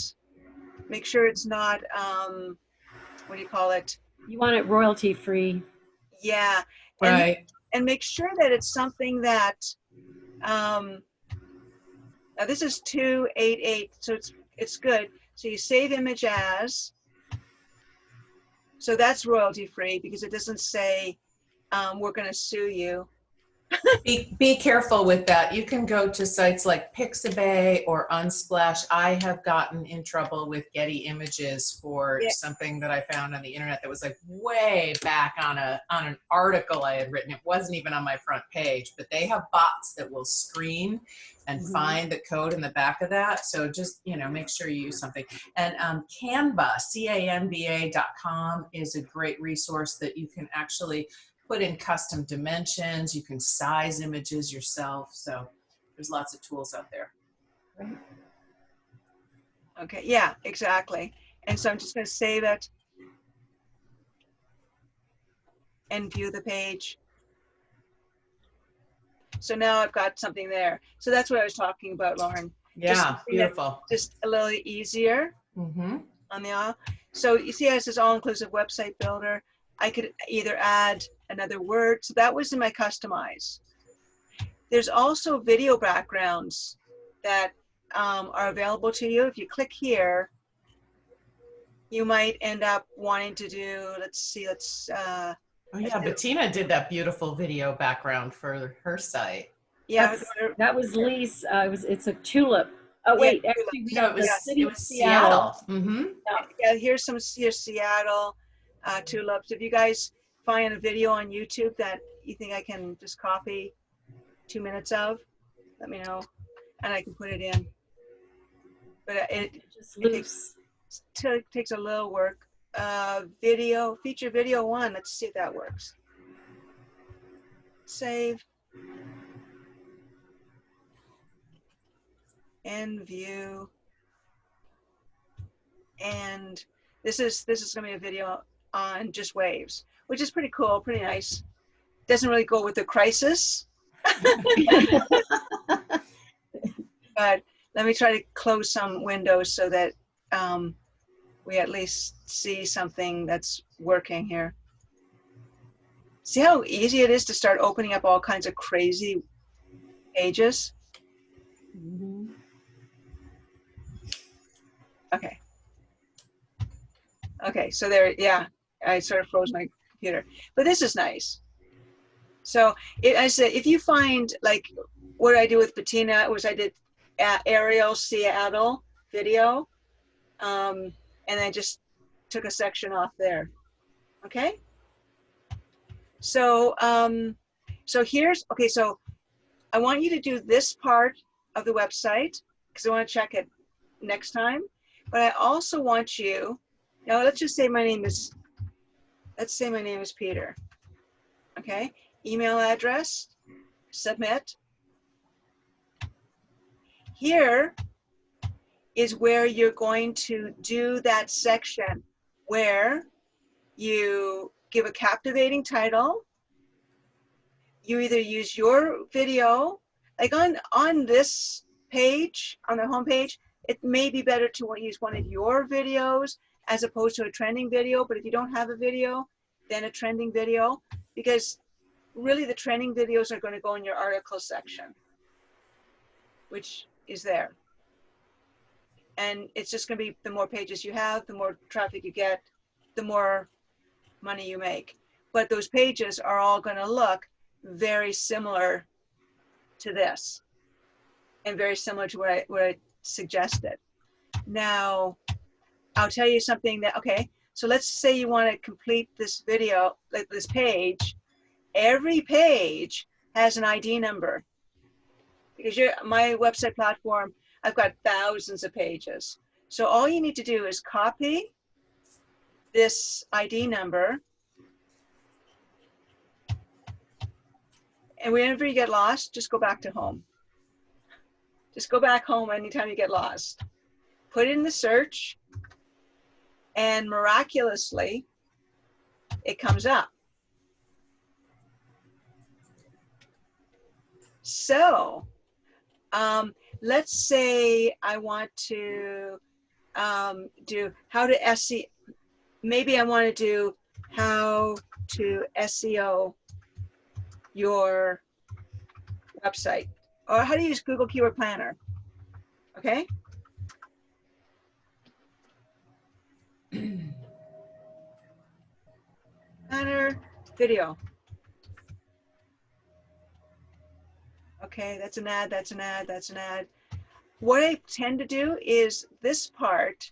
what do you call it? You want it royalty free. Yeah. Right. And make sure that it's something that, now this is 288, so it's good. So you save image as, so that's royalty free because it doesn't say we're going to sue you. Be careful with that. You can go to sites like Pixabay or Unsplash. I have gotten in trouble with Getty Images for something that I found on the internet that was like way back on an article I had written. It wasn't even on my front page, but they have bots that will screen and find the code in the back of that. So just, you know, make sure you use something. And Canva, canva.com is a great resource that you can actually put in custom dimensions. You can size images yourself. So there's lots of tools out there. Right. Okay, yeah, exactly. And so I'm just going to save it and view the page. So now I've got something there. So that's what I was talking about, Lauren. Yeah, beautiful. Just a little easier on the aisle. So you see, it says all-inclusive website builder. I could either add another word. So that was in my customize. There's also video backgrounds that are available to you. If you click here, you might end up wanting to do, let's see, oh yeah, Bettina did that beautiful video background for her site. Yeah, that was Lee's. It's a tulip. Oh wait, yeah, actually, we no, have it was Seattle. Yeah, here's Seattle tulips. If you guys find a video on YouTube that you think I can just copy 2 minutes of, let me know, and I can put it in. But it takes a little work. Feature video 1. Let's see if that works. Save and view. And this is going to be a video on just waves, which is pretty cool, pretty nice. Doesn't really go with the crisis. But let me try to close some windows so that we at least see something that's working here. See how easy it is to start opening up all kinds of crazy pages? Okay. Okay, so there, yeah, I sort of froze my computer. But this is nice. So I said, if you find, like, what I do with Bettina was I did Ariel Seattle video, and I just took a section off there. Okay. So so so I want you to do this part of the website because I want to check it next time. But I also want you, now let's just say my name is Peter. Okay. Email address, submit. Here is where you're going to do that section where you give a captivating title. You either use your video, like on this page, on the home page, it may be better to use one of your videos as opposed to a trending video. But if you don't have a video, then a trending video, because really the trending videos are going to go in your article section, which is there. And it's just going to be, the more pages you have, the more traffic you get, the more money you make. But those pages are all going to look very similar to this and very similar to what I suggested. Now, I'll tell you something that, okay, So let's say you want to complete this video, like this page. Every page has an ID number. Because my website platform, I've got thousands of pages. So all you need to do is copy this ID number. And whenever you get lost, just go back to home. Just go back home anytime you get lost. Put it in the search, and miraculously, it comes up. So, let's say I want to do how to SEO. Maybe I want to do how to SEO your website, or how to use Google Keyword Planner. Okay. Planner video. Okay, that's an ad, that's an ad, that's an ad. What I tend to do is this part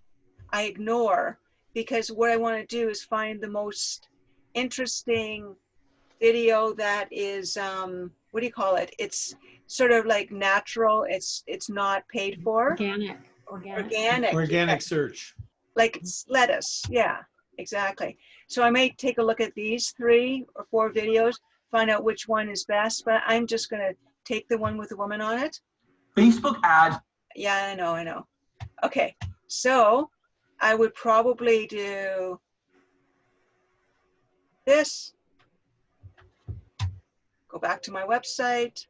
I ignore, because what I want to do is find the most interesting video that is, what do you call it? It's sort of like natural. It's not paid for. Organic search. Like it's lettuce. Yeah, exactly. So I may take a look at these 3 or 4 videos, find out which one is best, but I'm just going to take the one with the woman on it. Facebook ad. Yeah, I know. Okay, so I would probably do this. Go back to my website.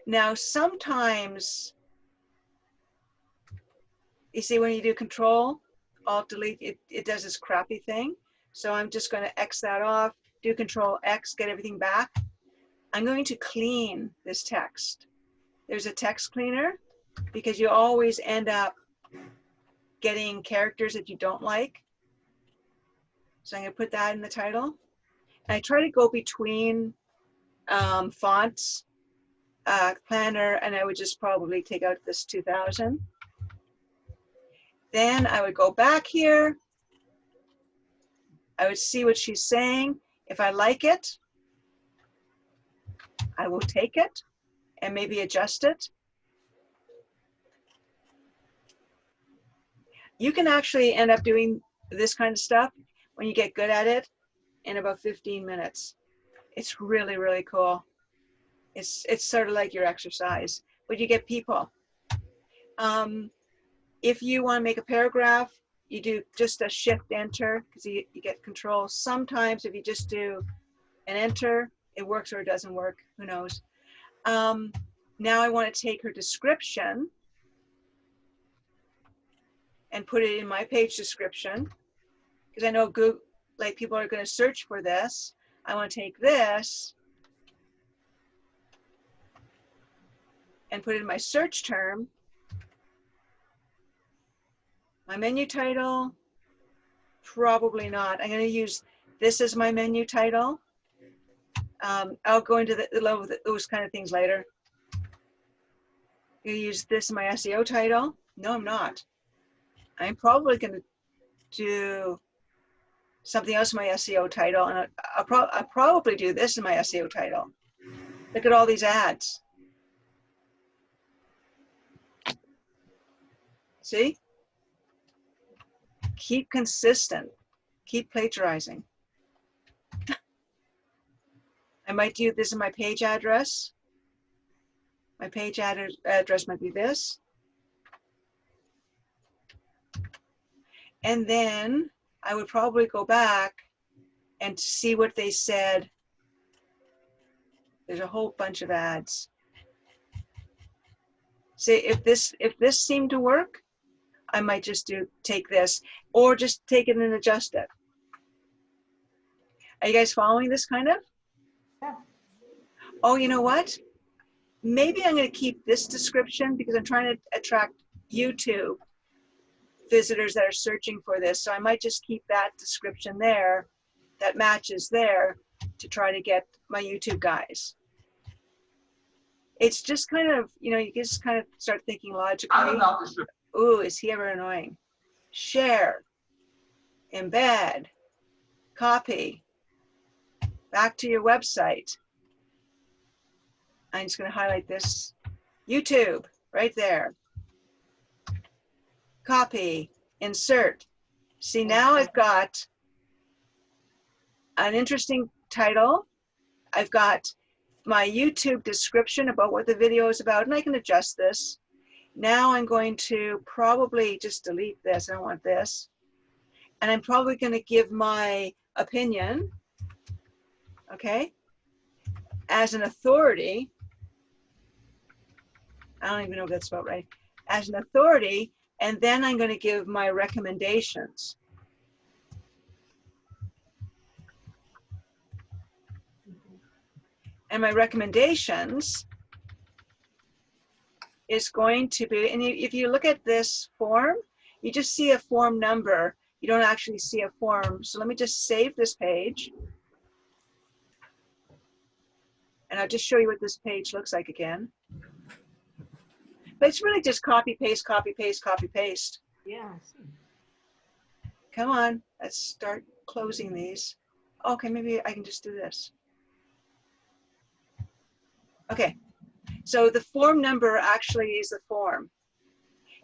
Now, sometimes, you see when you do Control, Alt, Delete, it does this crappy thing. So I'm just going to X that off, do Control X, get everything back. I'm going to clean this text. There's a text cleaner, because you always end up getting characters that you don't like. So I'm going to put that in the title. And I try to go between fonts, planner, and I would just probably take out this 2000. Then I would go back here. I would see what she's saying. If I like it, I will take it and maybe adjust it. You can actually end up doing this kind of stuff when you get good at it in about 15 minutes. It's really, really cool. It's sort of like your exercise, but you get people. If you want to make a paragraph, you do just a Shift Enter, because you get Control. Sometimes if you just do an Enter, it works or it doesn't work. Who knows? Now I want to take her description and put it in my page description, because I know Google, like, people are going to search for this. I want to take this and put it in my search term. My menu title, probably not. I'm going to use this as my menu title. I'll go into those kind of things later. I'm going to use this as my SEO title. No, I'm not. I'm probably going to do something else in my SEO title, and I'll probably do this in my SEO title. Look at all these ads. See? Keep consistent. Keep plagiarizing. I might do this in my page address. My page address might be this. And then I would probably go back and see what they said. There's a whole bunch of ads. See, if this seemed to work, I might just take this, or just take it and adjust it. Are you guys following this kind of? Yeah. Oh, you know what? Maybe I'm going to keep this description, because I'm trying to attract YouTube visitors that are searching for this. So I might just keep that description there that matches there to try to get my YouTube guys. It's just kind of, you just kind of start thinking logically. Ooh, is he ever annoying? Share. embed, copy, back to your website. I'm just going to highlight this. YouTube, right there. Copy, insert. See, now I've got an interesting title. I've got my YouTube description about what the video is about, and I can adjust this. Now I'm going to probably just delete this. I don't want this. And I'm probably going to give my opinion, okay, as an authority. I don't even know if that's about right. As an authority, and then I'm going to give my recommendations. And my recommendations is going to be, and if you look at this form, you just see a form number. You don't actually see a form. So let me just save this page. And I'll just show you what this page looks like again. But it's really just copy, paste, copy, paste, copy, paste. Yeah. Come on, let's start closing these. Okay, maybe I can just do this. Okay, so the form number actually is the form.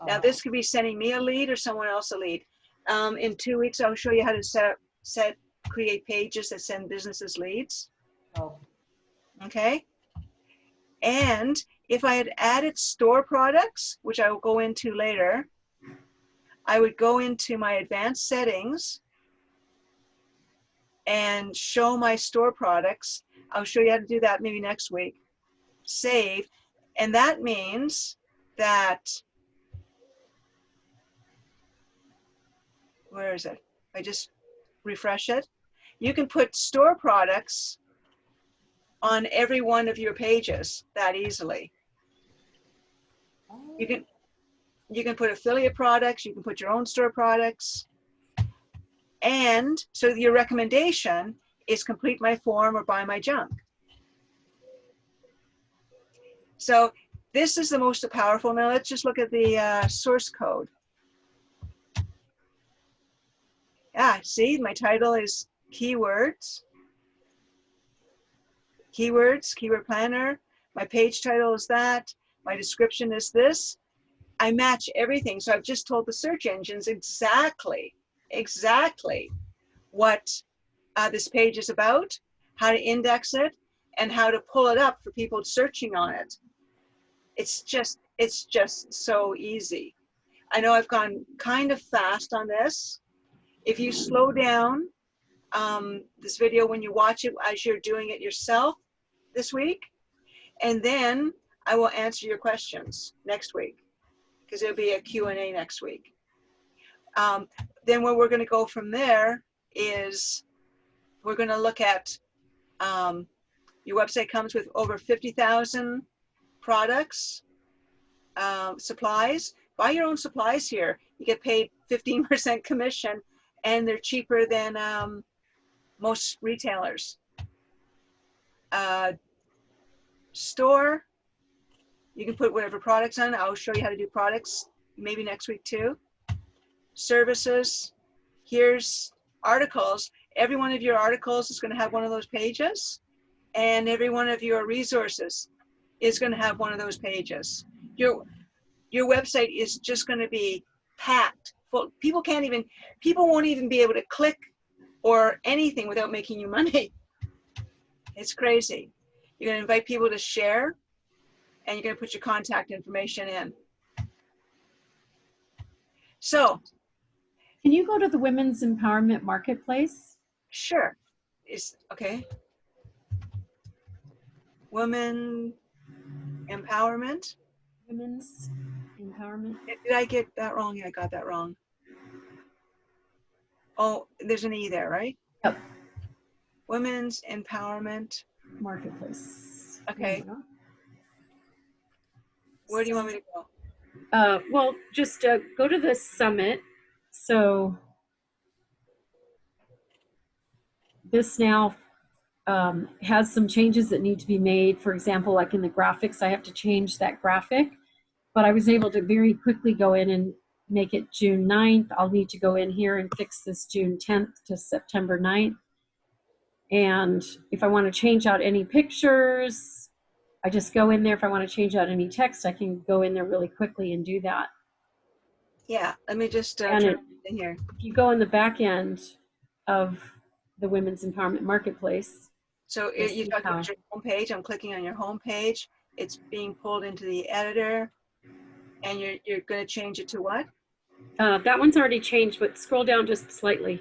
Now this could be sending me a lead or someone else a lead. In 2 weeks, I'll show you how to create pages that send businesses leads. Oh. Okay. And if I had added store products, which I will go into later, I would go into my advanced settings and show my store products. I'll show you how to do that maybe next week. Save. And that means that, where is it? I just refresh it. You can put store products on every one of your pages that easily. You can put affiliate products, you can put your own store products. And so your recommendation is complete my form or buy my junk. So this is the most powerful. Now let's just look at the source code. Yeah, see, my title is keywords. Keywords, keyword planner. My page title is that. My description is this. I match everything. So I've just told the search engines exactly what this page is about, how to index it, and how to pull it up for people searching on it. It's just so easy. I know I've gone kind of fast on this. If you slow down this video when you watch it as you're doing it yourself this week, and then I will answer your questions next week, because there'll be a Q&A next week. Then where we're going to go from there is we're going to look at your website comes with over 50,000 products, supplies. Buy your own supplies here. You get paid 15% commission, and they're cheaper than most retailers. Store, you can put whatever products on. I'll show you how to do products maybe next week too. Services, here's articles. Every one of your articles is going to have one of those pages, and every one of your resources is going to have one of those pages. Your website is just going to be packed full. People won't even be able to click or anything without making you money. It's crazy. You're going to invite people to share, and you're going to put your contact information in. So, can you go to the Women's Empowerment Marketplace? Sure. Okay. Women empowerment. Women's empowerment. Did I get that wrong? Yeah, I got that wrong. Oh, there's an E there, right? Yep. Women's empowerment marketplace. Okay. Where do you want me to go? Well, just go to the summit. So this now has some changes that need to be made. For example, like in the graphics, I have to change that graphic, but I was able to very quickly go in and make it June 9th. I'll need to go in here and fix this June 10th to September 9th. And if I want to change out any pictures, I just go in there. If I want to change out any text, I can go in there really quickly and do that. Yeah, let me just And turn it in here. if you go in the back end of the Women's Empowerment Marketplace. So you talk about your home page. I'm clicking on your home page. It's being pulled into the editor, and you're going to change it to what? That one's already changed, but scroll down just slightly.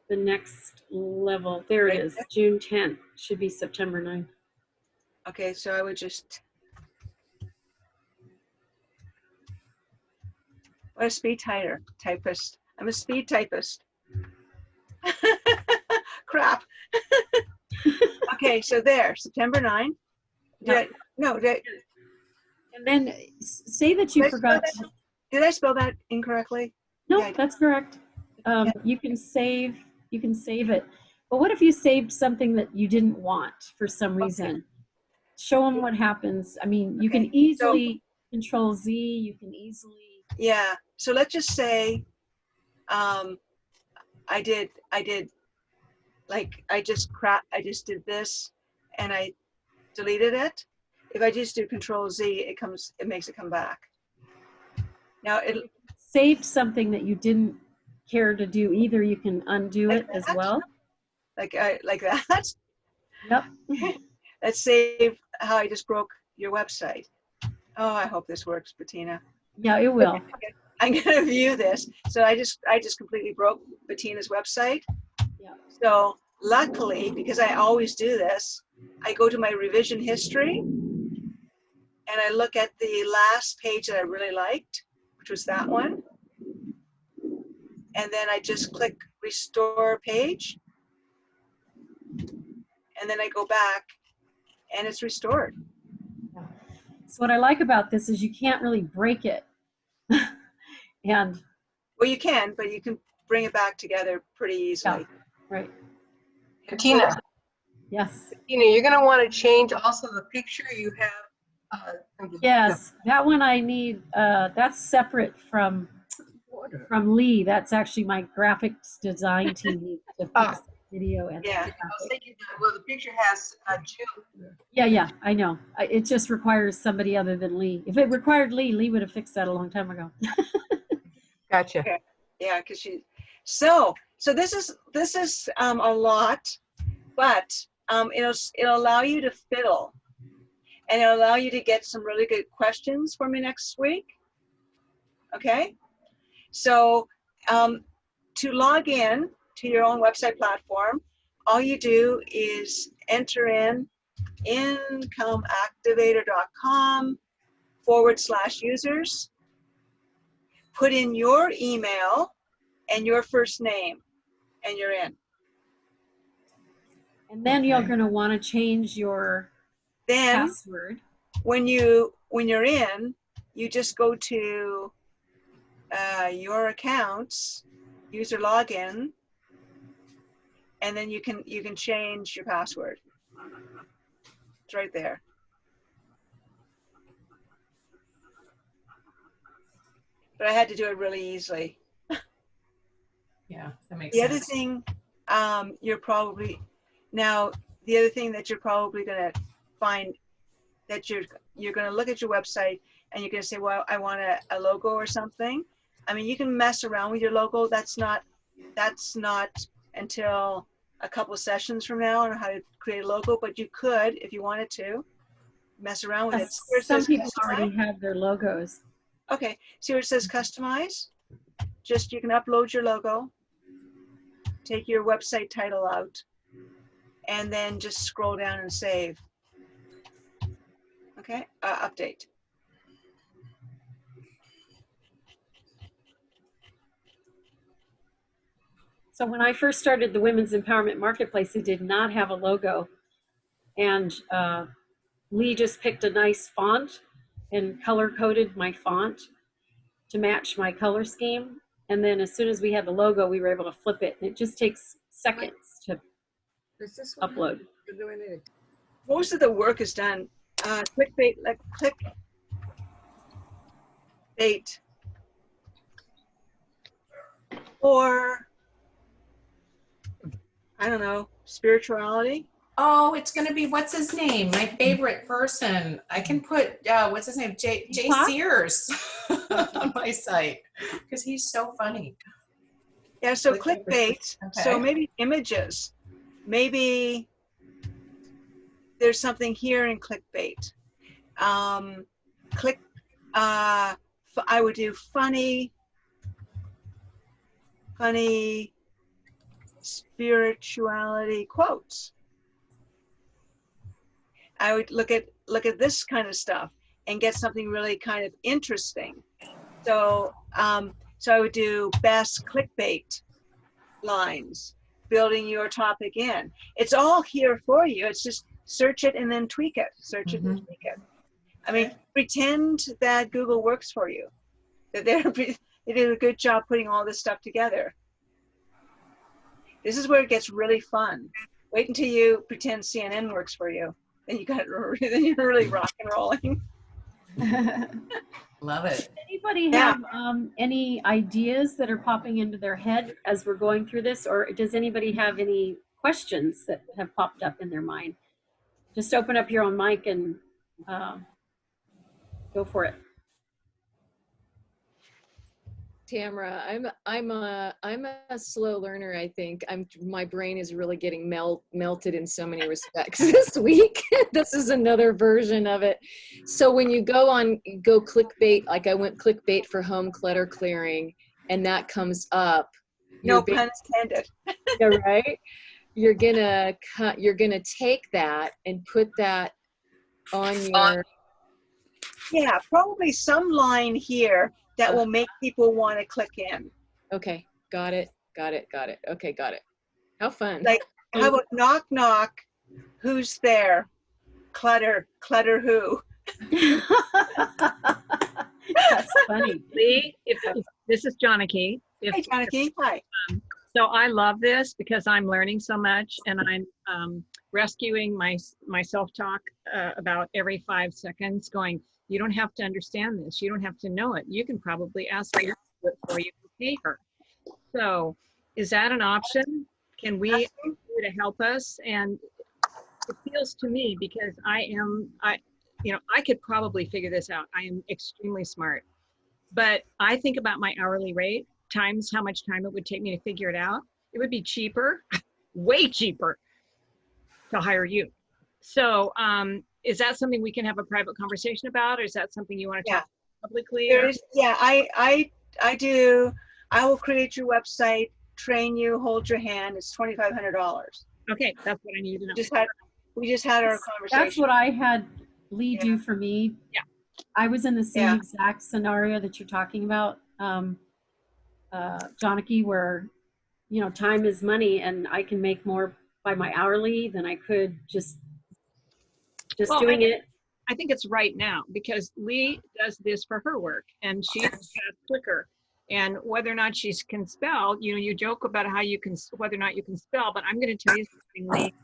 The next level, there it is, June 10th, should be September 9th. Okay, so I would just, what a speed typist. I'm a speed typist. Crap. Okay, so there, September 9th. And then say that you forgot. Did I spell that incorrectly? No, Yeah, that's correct. You can save it. But what if you saved something that you didn't want for some reason? Show them what happens. I mean, you can easily Control Z. You can easily. Yeah. So let's just say, I did did this, and I deleted it. If I just do Control Z, it makes it come back. Now it saved something that you didn't care to do either. You can undo it as well. Like that. Yep. Let's save how I just broke your website. Oh, I hope this works, Bettina. Yeah, it will. I'm gonna view this. So I just completely broke Bettina's website. Yeah. So luckily, because I always do this, I go to my revision history and I look at the last page that I really liked, which was that one. And then I just click restore page. And then I go back and it's restored. So what I like about this is you can't really break it. And well, you can, but you can bring it back together pretty easily. Yeah, right. Bettina. Yes. Bettina, you're going to want to change also the picture you have. Yes, that one I need. That's separate from Lee. That's actually my graphics design team needs to fix the video. And yeah, I was thinking, well, the picture has June. Yeah, I know. It just requires somebody other than Lee. If it required Lee, Lee would have fixed that a long time ago. Gotcha. Okay. Yeah, because she. So this is a lot, but it'll allow you to fiddle, and it'll allow you to get some really good questions for me next week. Okay. So to log in to your own website platform, all you do is enter in incomeactivator.com/users, put in your email and your first name, and you're in. And then you're going to want to change your password. When you're in, you just go to your accounts, user login, and then you can change your password. It's right there. But I had to do it really easily. Yeah, that makes the sense. Other thing, the other thing that you're probably going to find, that you're going to look at your website and you're going to say, well, I want a logo or something. I mean, you can mess around with your logo. That's not until a couple of sessions from now on how to create a logo, but you could, if you wanted to, mess around with it. Some people already have their logos. Okay, see where it says customize? Just, you can upload your logo, take your website title out, and then just scroll down and save. Okay, update. So when I first started the Women's Empowerment Marketplace, it did not have a logo. And Lee just picked a nice font and color-coded my font to match my color scheme. And then as soon as we had the logo, we were able to flip it. And it just takes seconds to upload. Most of the work is done. Clickbait, Or, I don't know, spirituality. Oh, it's going to be, what's his name? My favorite person. I can put, what's his name? Jay Sears on my site because he's so funny. Yeah, so clickbait. Okay. So maybe images. Maybe there's something here in clickbait. I would do funny spirituality quotes. I would look at this kind of stuff and get something really kind of interesting. So so I would do best clickbait lines, building your topic in. It's all here for you. It's just search it and then tweak it. Search it and tweak it. I mean, pretend that Google works for you. That they did a good job putting all this stuff together. This is where it gets really fun. Wait until you pretend CNN works for you. Then then you're really rock and rolling. Love it. Anybody have any ideas that are popping into their head as we're going through this, or does anybody have any questions that have popped up in their mind? Just open up your own mic and go for it. Tamara, I'm a slow learner. I think my brain is really getting melted in so many respects this week. This is another version of it. So when you go clickbait, like I went clickbait for home clutter clearing, and that comes up. No pun intended. Yeah, right. You're gonna take that and put that on your. Yeah, probably some line here that will make people want to click in. Okay, got it. Okay, got it. How fun. Like, how about knock, knock, who's there? Clutter who? That's funny. Lee, this is Johnny. Hi, Johnny. Hi. So I love this because I'm learning so much, and I'm rescuing my self-talk about every 5 seconds going, you don't have to understand this. You don't have to know it. You can probably ask her to do it for you and pay her. So is that an option? Can we ask you to help us? And it feels to me, because I could probably figure this out. I am extremely smart, but I think about my hourly rate times how much time it would take me to figure it out. It would be cheaper, way cheaper to hire you. So, is that something we can have a private conversation about, or is that something you want to talk publicly? I do. I will create your website, train you, hold your hand. It's $2,500. Okay, that's what I needed to know. We just had our conversation. That's what I had Lee do for me. Yeah, I was in the same exact scenario that you're talking about, Johnny, where time is money, and I can make more by my hourly than I could just doing it. I think it's right now, because Lee does this for her work, and she's a clicker. And whether or not she can spell, you joke about whether or not you can spell, but I'm going to tell you something, Lee.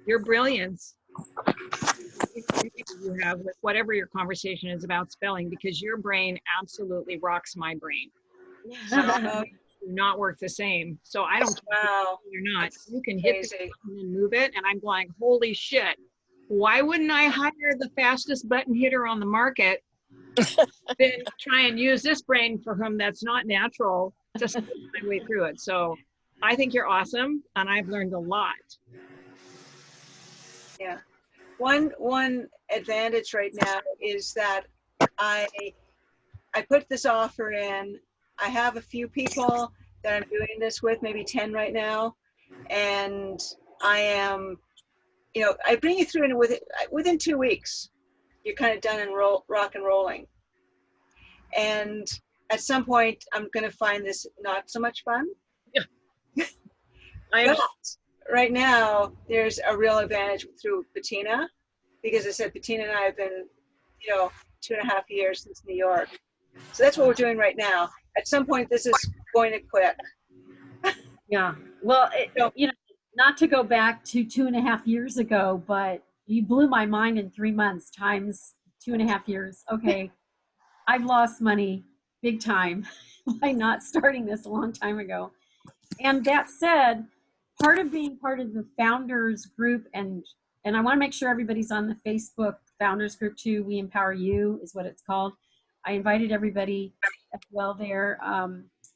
Your brilliance you have with whatever your conversation is about spelling, because your brain absolutely rocks my brain. So do not work the same. So I don't care if you're not. You can hit the button and move it, and I'm going, holy shit. Why wouldn't I hire the fastest button hitter on the market than try and use this brain for whom that's not natural, just to make my way through it? So I think you're awesome, and I've learned a lot. Yeah. One advantage right now is that I put this offer in. I have a few people that I'm doing this with, maybe 10 right now, and I am, I bring you through and within 2 weeks, you're kind of done and rock and rolling. And at some point, I'm going to find this not so much fun. Yeah. But right now, there's a real advantage through Bettina, because I said Bettina and I have been, 2.5 years since New York. So that's what we're doing right now. At some point, this is going to quit. Yeah. Well, not to go back to 2.5 years ago, but you blew my mind in 3 months times 2.5 years. Okay. I've lost money big time by not starting this a long time ago. And that said, part of being part of the founders group, and I want to make sure everybody's on the Facebook founders group too. We Empower You is what it's called. I invited everybody as well there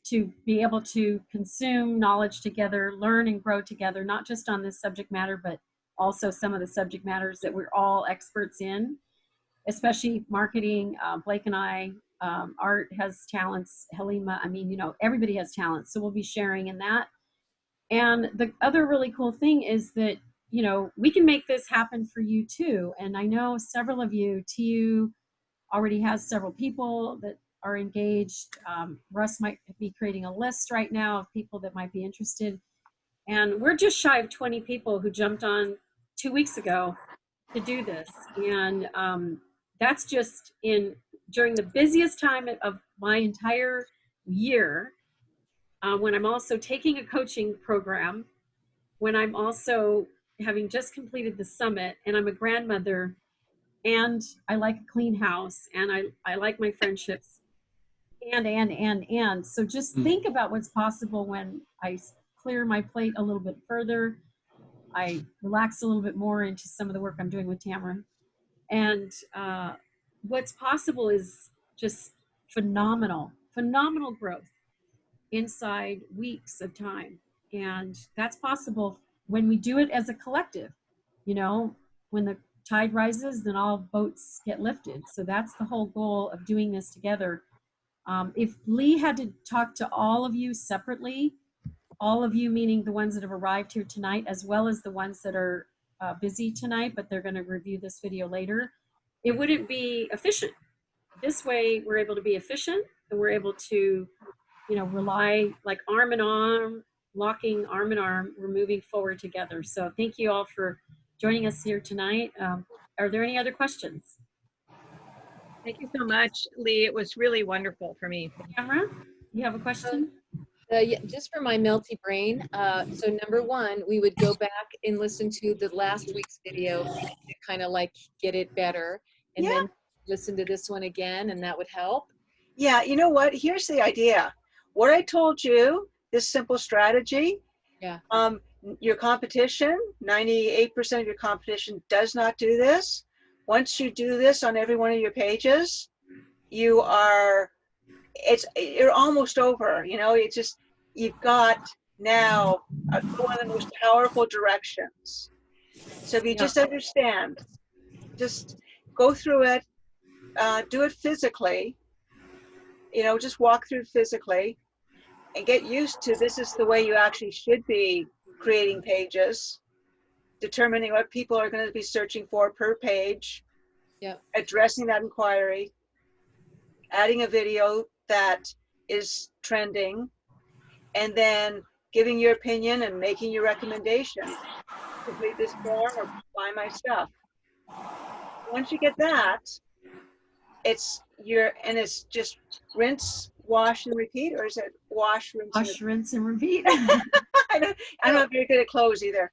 to be able to consume knowledge together, learn and grow together, not just on this subject matter, but also some of the subject matters that we're all experts in, especially marketing. Blake and I, Art has talents, Halima, I mean, you know, everybody has talents. So we'll be sharing in that. And the other really cool thing is that, you know, we can make this happen for you too. And I know several of you, TU already has several people that are engaged. Russ might be creating a list right now of people that might be interested. And we're just shy of 20 people who jumped on 2 weeks ago to do this. And that's just during the busiest time of my entire year, when I'm also taking a coaching program, when I'm also having just completed the summit, and I'm a grandmother, and I like a clean house, and I like my friendships, and. So just think about what's possible when I clear my plate a little bit further. I relax a little bit more into some of the work I'm doing with Tamara. And what's possible is just phenomenal growth inside weeks of time. And that's possible when we do it as a collective. You know, when the tide rises, then all boats get lifted. So that's the whole goal of doing this together. If Lee had to talk to all of you separately, all of you meaning the ones that have arrived here tonight, as well as the ones that are busy tonight, but they're going to review this video later, it wouldn't be efficient. This way, we're able to be efficient, and we're able to, you know, rely like arm in arm, locking arm in arm, we're moving forward together. So thank you all for joining us here tonight. Are there any other questions? Thank you so much, Lee. It was really wonderful for me. Tamara, you have a question? Yeah, just for my melty brain. So number one, we would go back and listen to the last week's video to kind of like get it better, and then listen to this one again, and that would help. Yeah, you know what? Here's the idea. What I told you, this simple strategy, your competition, 98% of your competition does not do this. Once you do this on every one of your pages, you're almost over. You know, it's just, you've got now one of the most powerful directions. So if you just understand, just go through it, do it physically, you know, just walk through physically and get used to this is the way you actually should be creating pages, determining what people are going to be searching for per page, addressing that inquiry, adding a video that is trending, and then giving your opinion and making your recommendation. Complete this form or buy my stuff. Once you get that, it's just rinse, wash, and repeat, or is it wash, rinse, and repeat? I'm not very good at clothes either.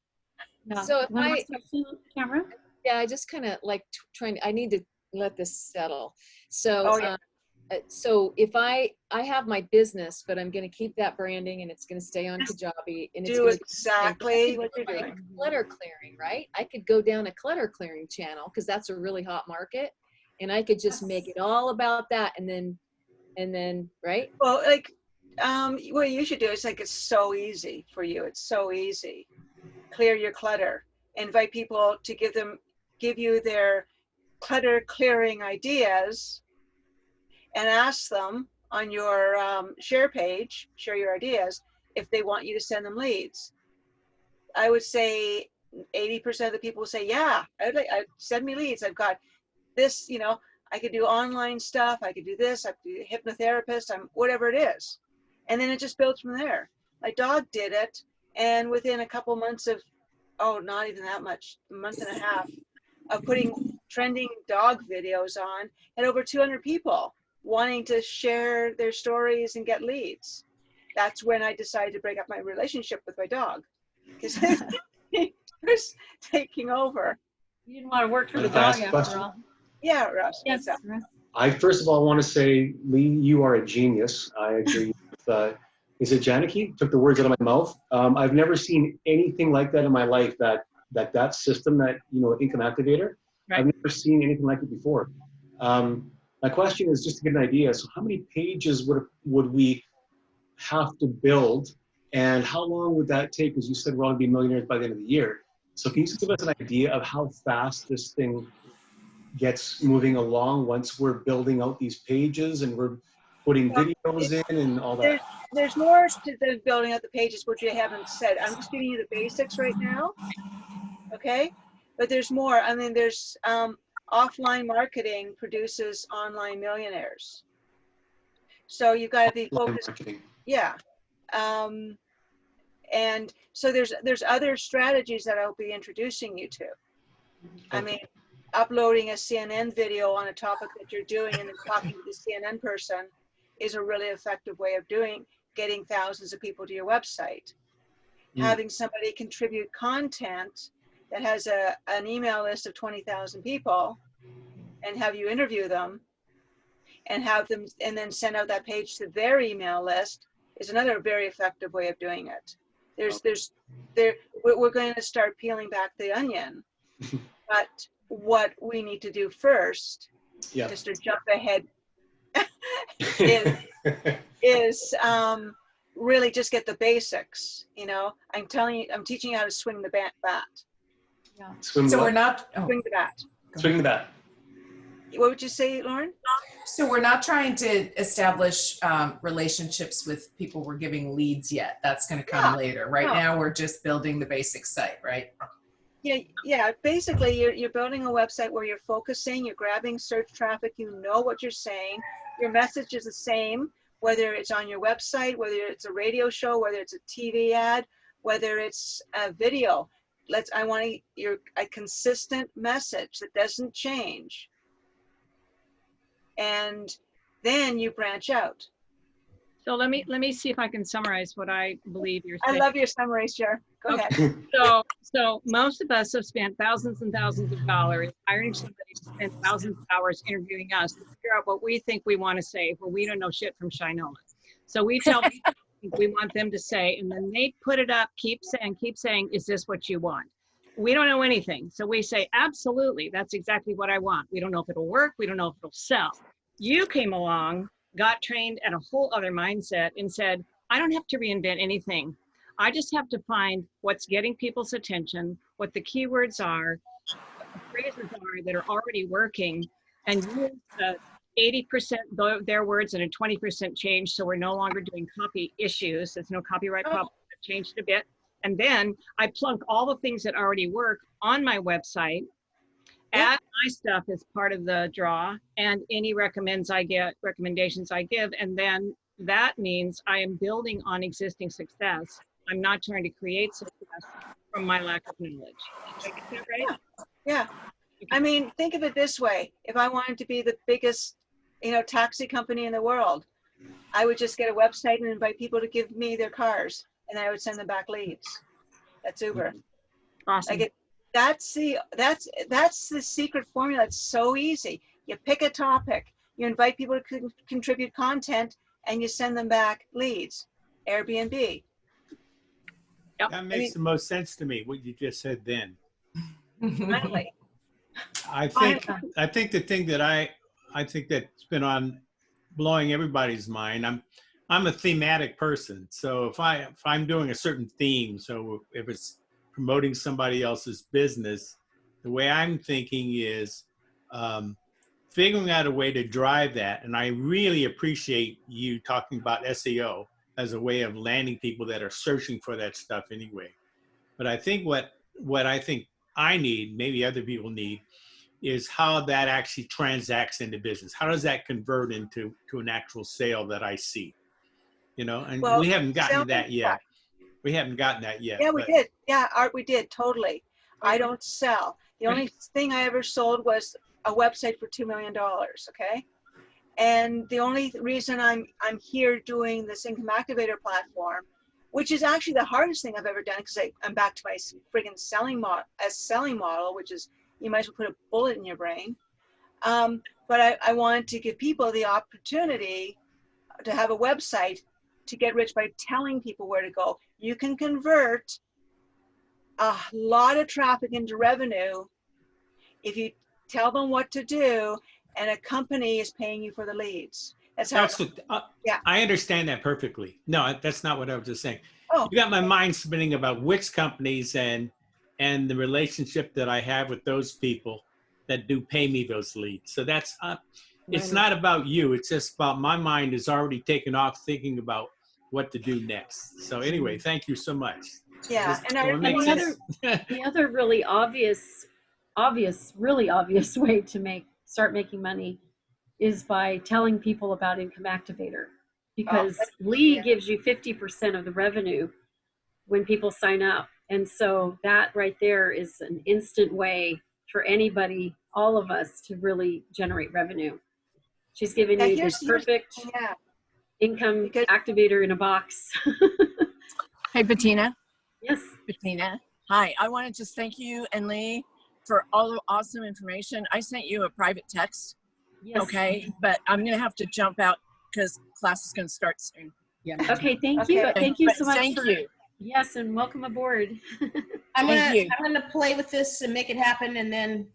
No. So if One more question, Tamara? Yeah, I just kind of like I need to let this settle. So, so if I have my business, but I'm going to keep that branding, and it's going to stay on Kajabi, and it's do going exactly what you're like doing. clutter clearing, right? I could go down a clutter clearing channel because that's a really hot market, and I could just make it all about that, and then right? Well, like what you should do is like, it's so easy for you. It's so easy. Clear your clutter. Invite people to give you their clutter clearing ideas, and ask them on your share page, share your ideas, if they want you to send them leads. I would say 80% of the people will say, yeah, I'd send me leads. I've got this, you know, I could do online stuff. I could do this. I could be a hypnotherapist. Whatever it is. And then it just builds from there. My dog did it. And within a couple months of, not even that much, a month and a half of putting trending dog videos on, and over 200 people wanting to share their stories and get leads. That's when I decided to break up my relationship with my dog, because he was taking over. You didn't want to work for the Can I ask dog a after question? all. Yeah, Russ. Yes, what's up? Russ. I first of all want to say, Lee, you are a genius. I agree with Is it Janicki? Took the words out of my mouth. I've never seen anything like that in my life. That system, that income activator. Right. I've never seen anything like it before. My question is just to get an idea. So, how many pages would we have to build, and how long would that take? Because you said we're all going to be millionaires by the end of the year. So, can you just give us an idea of how fast this thing gets moving along once we're building out these pages and we're putting videos in and all that? There's more to the building out the pages, which you haven't said. I'm just giving you the basics right now, okay? But there's more. I mean, there's offline marketing produces online millionaires. So you've got to be focused. Yeah. And so there's other strategies that I'll be introducing you to. I mean, uploading a CNN video on a topic that you're doing and then talking to the CNN person is a really effective way of getting thousands of people to your website. Having somebody contribute content that has an email list of 20,000 people and have you interview them and have them and then send out that page to their email list is another very effective way of doing it. We're going to start peeling back the onion, but what we need to do first, just to jump ahead, is really just get the basics. I'm teaching you how to swing the bat. Yeah. So we're not swing the bat. Swing the bat. What would you say, Lauren? So we're not trying to establish relationships with people we're giving leads yet. That's going to come later. Right now, we're just building the basic site, right? Yeah. Basically, you're building a website where you're focusing, you're grabbing search traffic, you know what you're saying. Your message is the same, whether it's on your website, whether it's a radio show, whether it's a TV ad, whether it's a video. I want a consistent message that doesn't change. And then you branch out. So let me see if I can summarize what I believe you're saying. I love your summary, Cher. Go ahead. So most of us have spent thousands and thousands of dollars hiring somebody to spend thousands of hours interviewing us to figure out what we think we want to say, where we don't know shit from Shinola. So we tell people we want them to say, and then they put it up, keep saying, is this what you want? We don't know anything. So we say, absolutely, that's exactly what I want. We don't know if it'll work. We don't know if it'll sell. You came along, got trained at a whole other mindset and said, I don't have to reinvent anything. I just have to find what's getting people's attention, what the keywords are, what the phrases are that are already working, and use the 80% their words and a 20% change. So we're no longer doing copy issues. There's no copyright problem. I've changed a bit. And then I plunk all the things that already work on my website, add my stuff as part of the draw, and any recommendations I give. And then that means I am building on existing success. I'm not trying to create success from my lack of knowledge. Did I get that right? Yeah. I mean, think of it this way. If I wanted to be the biggest, taxi company in the world, I would just get a website and invite people to give me their cars, and I would send them back leads. That's Uber. Awesome. That's the secret formula. It's so easy. You pick a topic, you invite people to contribute content, and you send them back leads. Airbnb. Yep. That makes the most sense to me, what you just said then. Finally. I think the thing that I think that's been on blowing everybody's mind, I'm a thematic person. So if I'm doing a certain theme, so if it's promoting somebody else's business, the way I'm thinking is figuring out a way to drive that. And I really appreciate you talking about SEO as a way of landing people that are searching for that stuff anyway. But I think what I think I need, maybe other people need, is how that actually transacts into business. How does that convert into an actual sale that I see? And we haven't gotten to that yet. We haven't gotten that yet. Yeah, we did. Yeah, Art, we did, totally. I don't sell. The only thing I ever sold was a website for $2 million, okay? And the only reason I'm here doing this income activator platform, which is actually the hardest thing I've ever done, because I'm back to my friggin' selling model, which is you might as well put a bullet in your brain. But I wanted to give people the opportunity to have a website to get rich by telling people where to go. You can convert a lot of traffic into revenue if you tell them what to do and a company is paying you for the leads. That's how. That's what, Yeah. I understand that perfectly. No, that's not what I was just saying. Oh. You got my mind spinning about which companies and the relationship that I have with those people that do pay me those leads. So that's it's not about you. It's just about my mind is already taken off thinking about what to do next. So anyway, thank you so much. Yeah, Just, and so it makes sense. The other really really obvious way to start making money is by telling people about Income Activator, because Lee gives you 50% of the revenue when people sign up. And so that right there is an instant way for anybody, all of us, to really generate revenue. She's given you this perfect income activator in a box. Hey, Bettina. Yes. Bettina. Hi. I want to just thank you and Lee for all the awesome information. I sent you a private text. Yes. Okay. But I'm going to have to jump out because class is going to start soon. Yeah. Okay. Thank you. Thank you so much. Thank you. Yes. And welcome aboard. I'm gonna play with this and make it happen, and then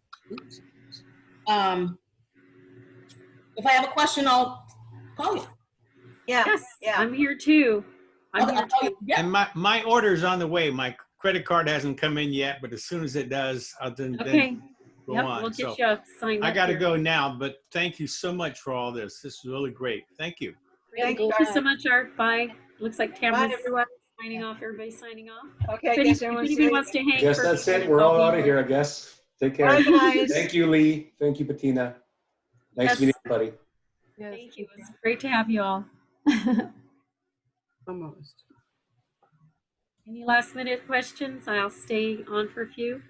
if I have a question, I'll call you. Yeah. Yes. Yeah. I'm here too. And my order's on the way. My credit card hasn't come in yet, but as soon as it does, I'll then go on. We'll get So you signed up. I got to here. go now, but thank you so much for all this. This is really great. Thank you. Thank you so much, Art. Bye. Looks like Tamara's signing off. Everybody's signing off. Okay. If anybody wants to hang. Guess for a that's few it. minutes, We're I'll all be out of here, I guess. Take care. Bye, guys. Thank you, Lee. Thank you, Bettina. Nice meeting everybody. Thank you. It's great to have you all. Almost. Any last minute questions? I'll stay on for a few.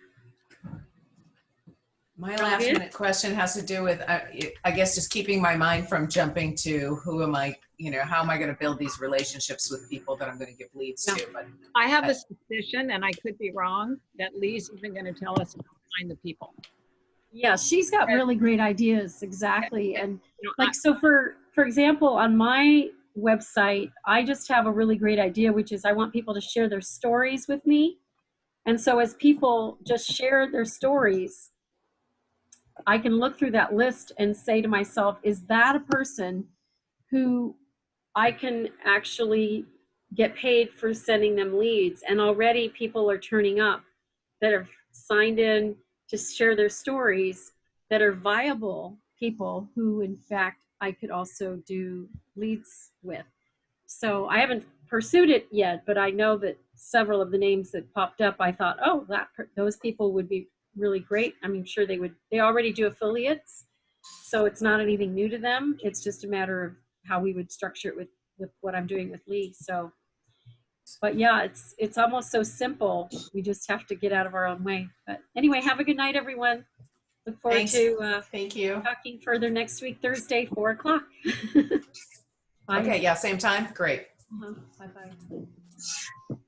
My last minute question has to do with, I guess, just keeping my mind from jumping to who am I, how am I going to build these relationships with people that I'm going to give leads to? But I have a suspicion, and I could be wrong, that Lee's even going to tell us how to find the people. Yeah, she's got really great ideas. Exactly. And like, so for example, on my website, I just have a really great idea, which is I want people to share their stories with me. And so as people just share their stories, I can look through that list and say to myself, is that a person who I can actually get paid for sending them leads? And already people are turning up that have signed in to share their stories that are viable people who, in fact, I could also do leads with. So I haven't pursued it yet, but I know that several of the names that popped up, I thought, oh, those people would be really great. I'm sure they would. They already do affiliates, so it's not anything new to them. It's just a matter of how we would structure it with what I'm doing with Lee. So, but yeah, it's almost so simple. We just have to get out of our own way. But anyway, have a good night, everyone. Look forward to thank you. Talking further next week, Thursday, 4 o'clock. Okay, yeah, same time. Great. Bye-bye.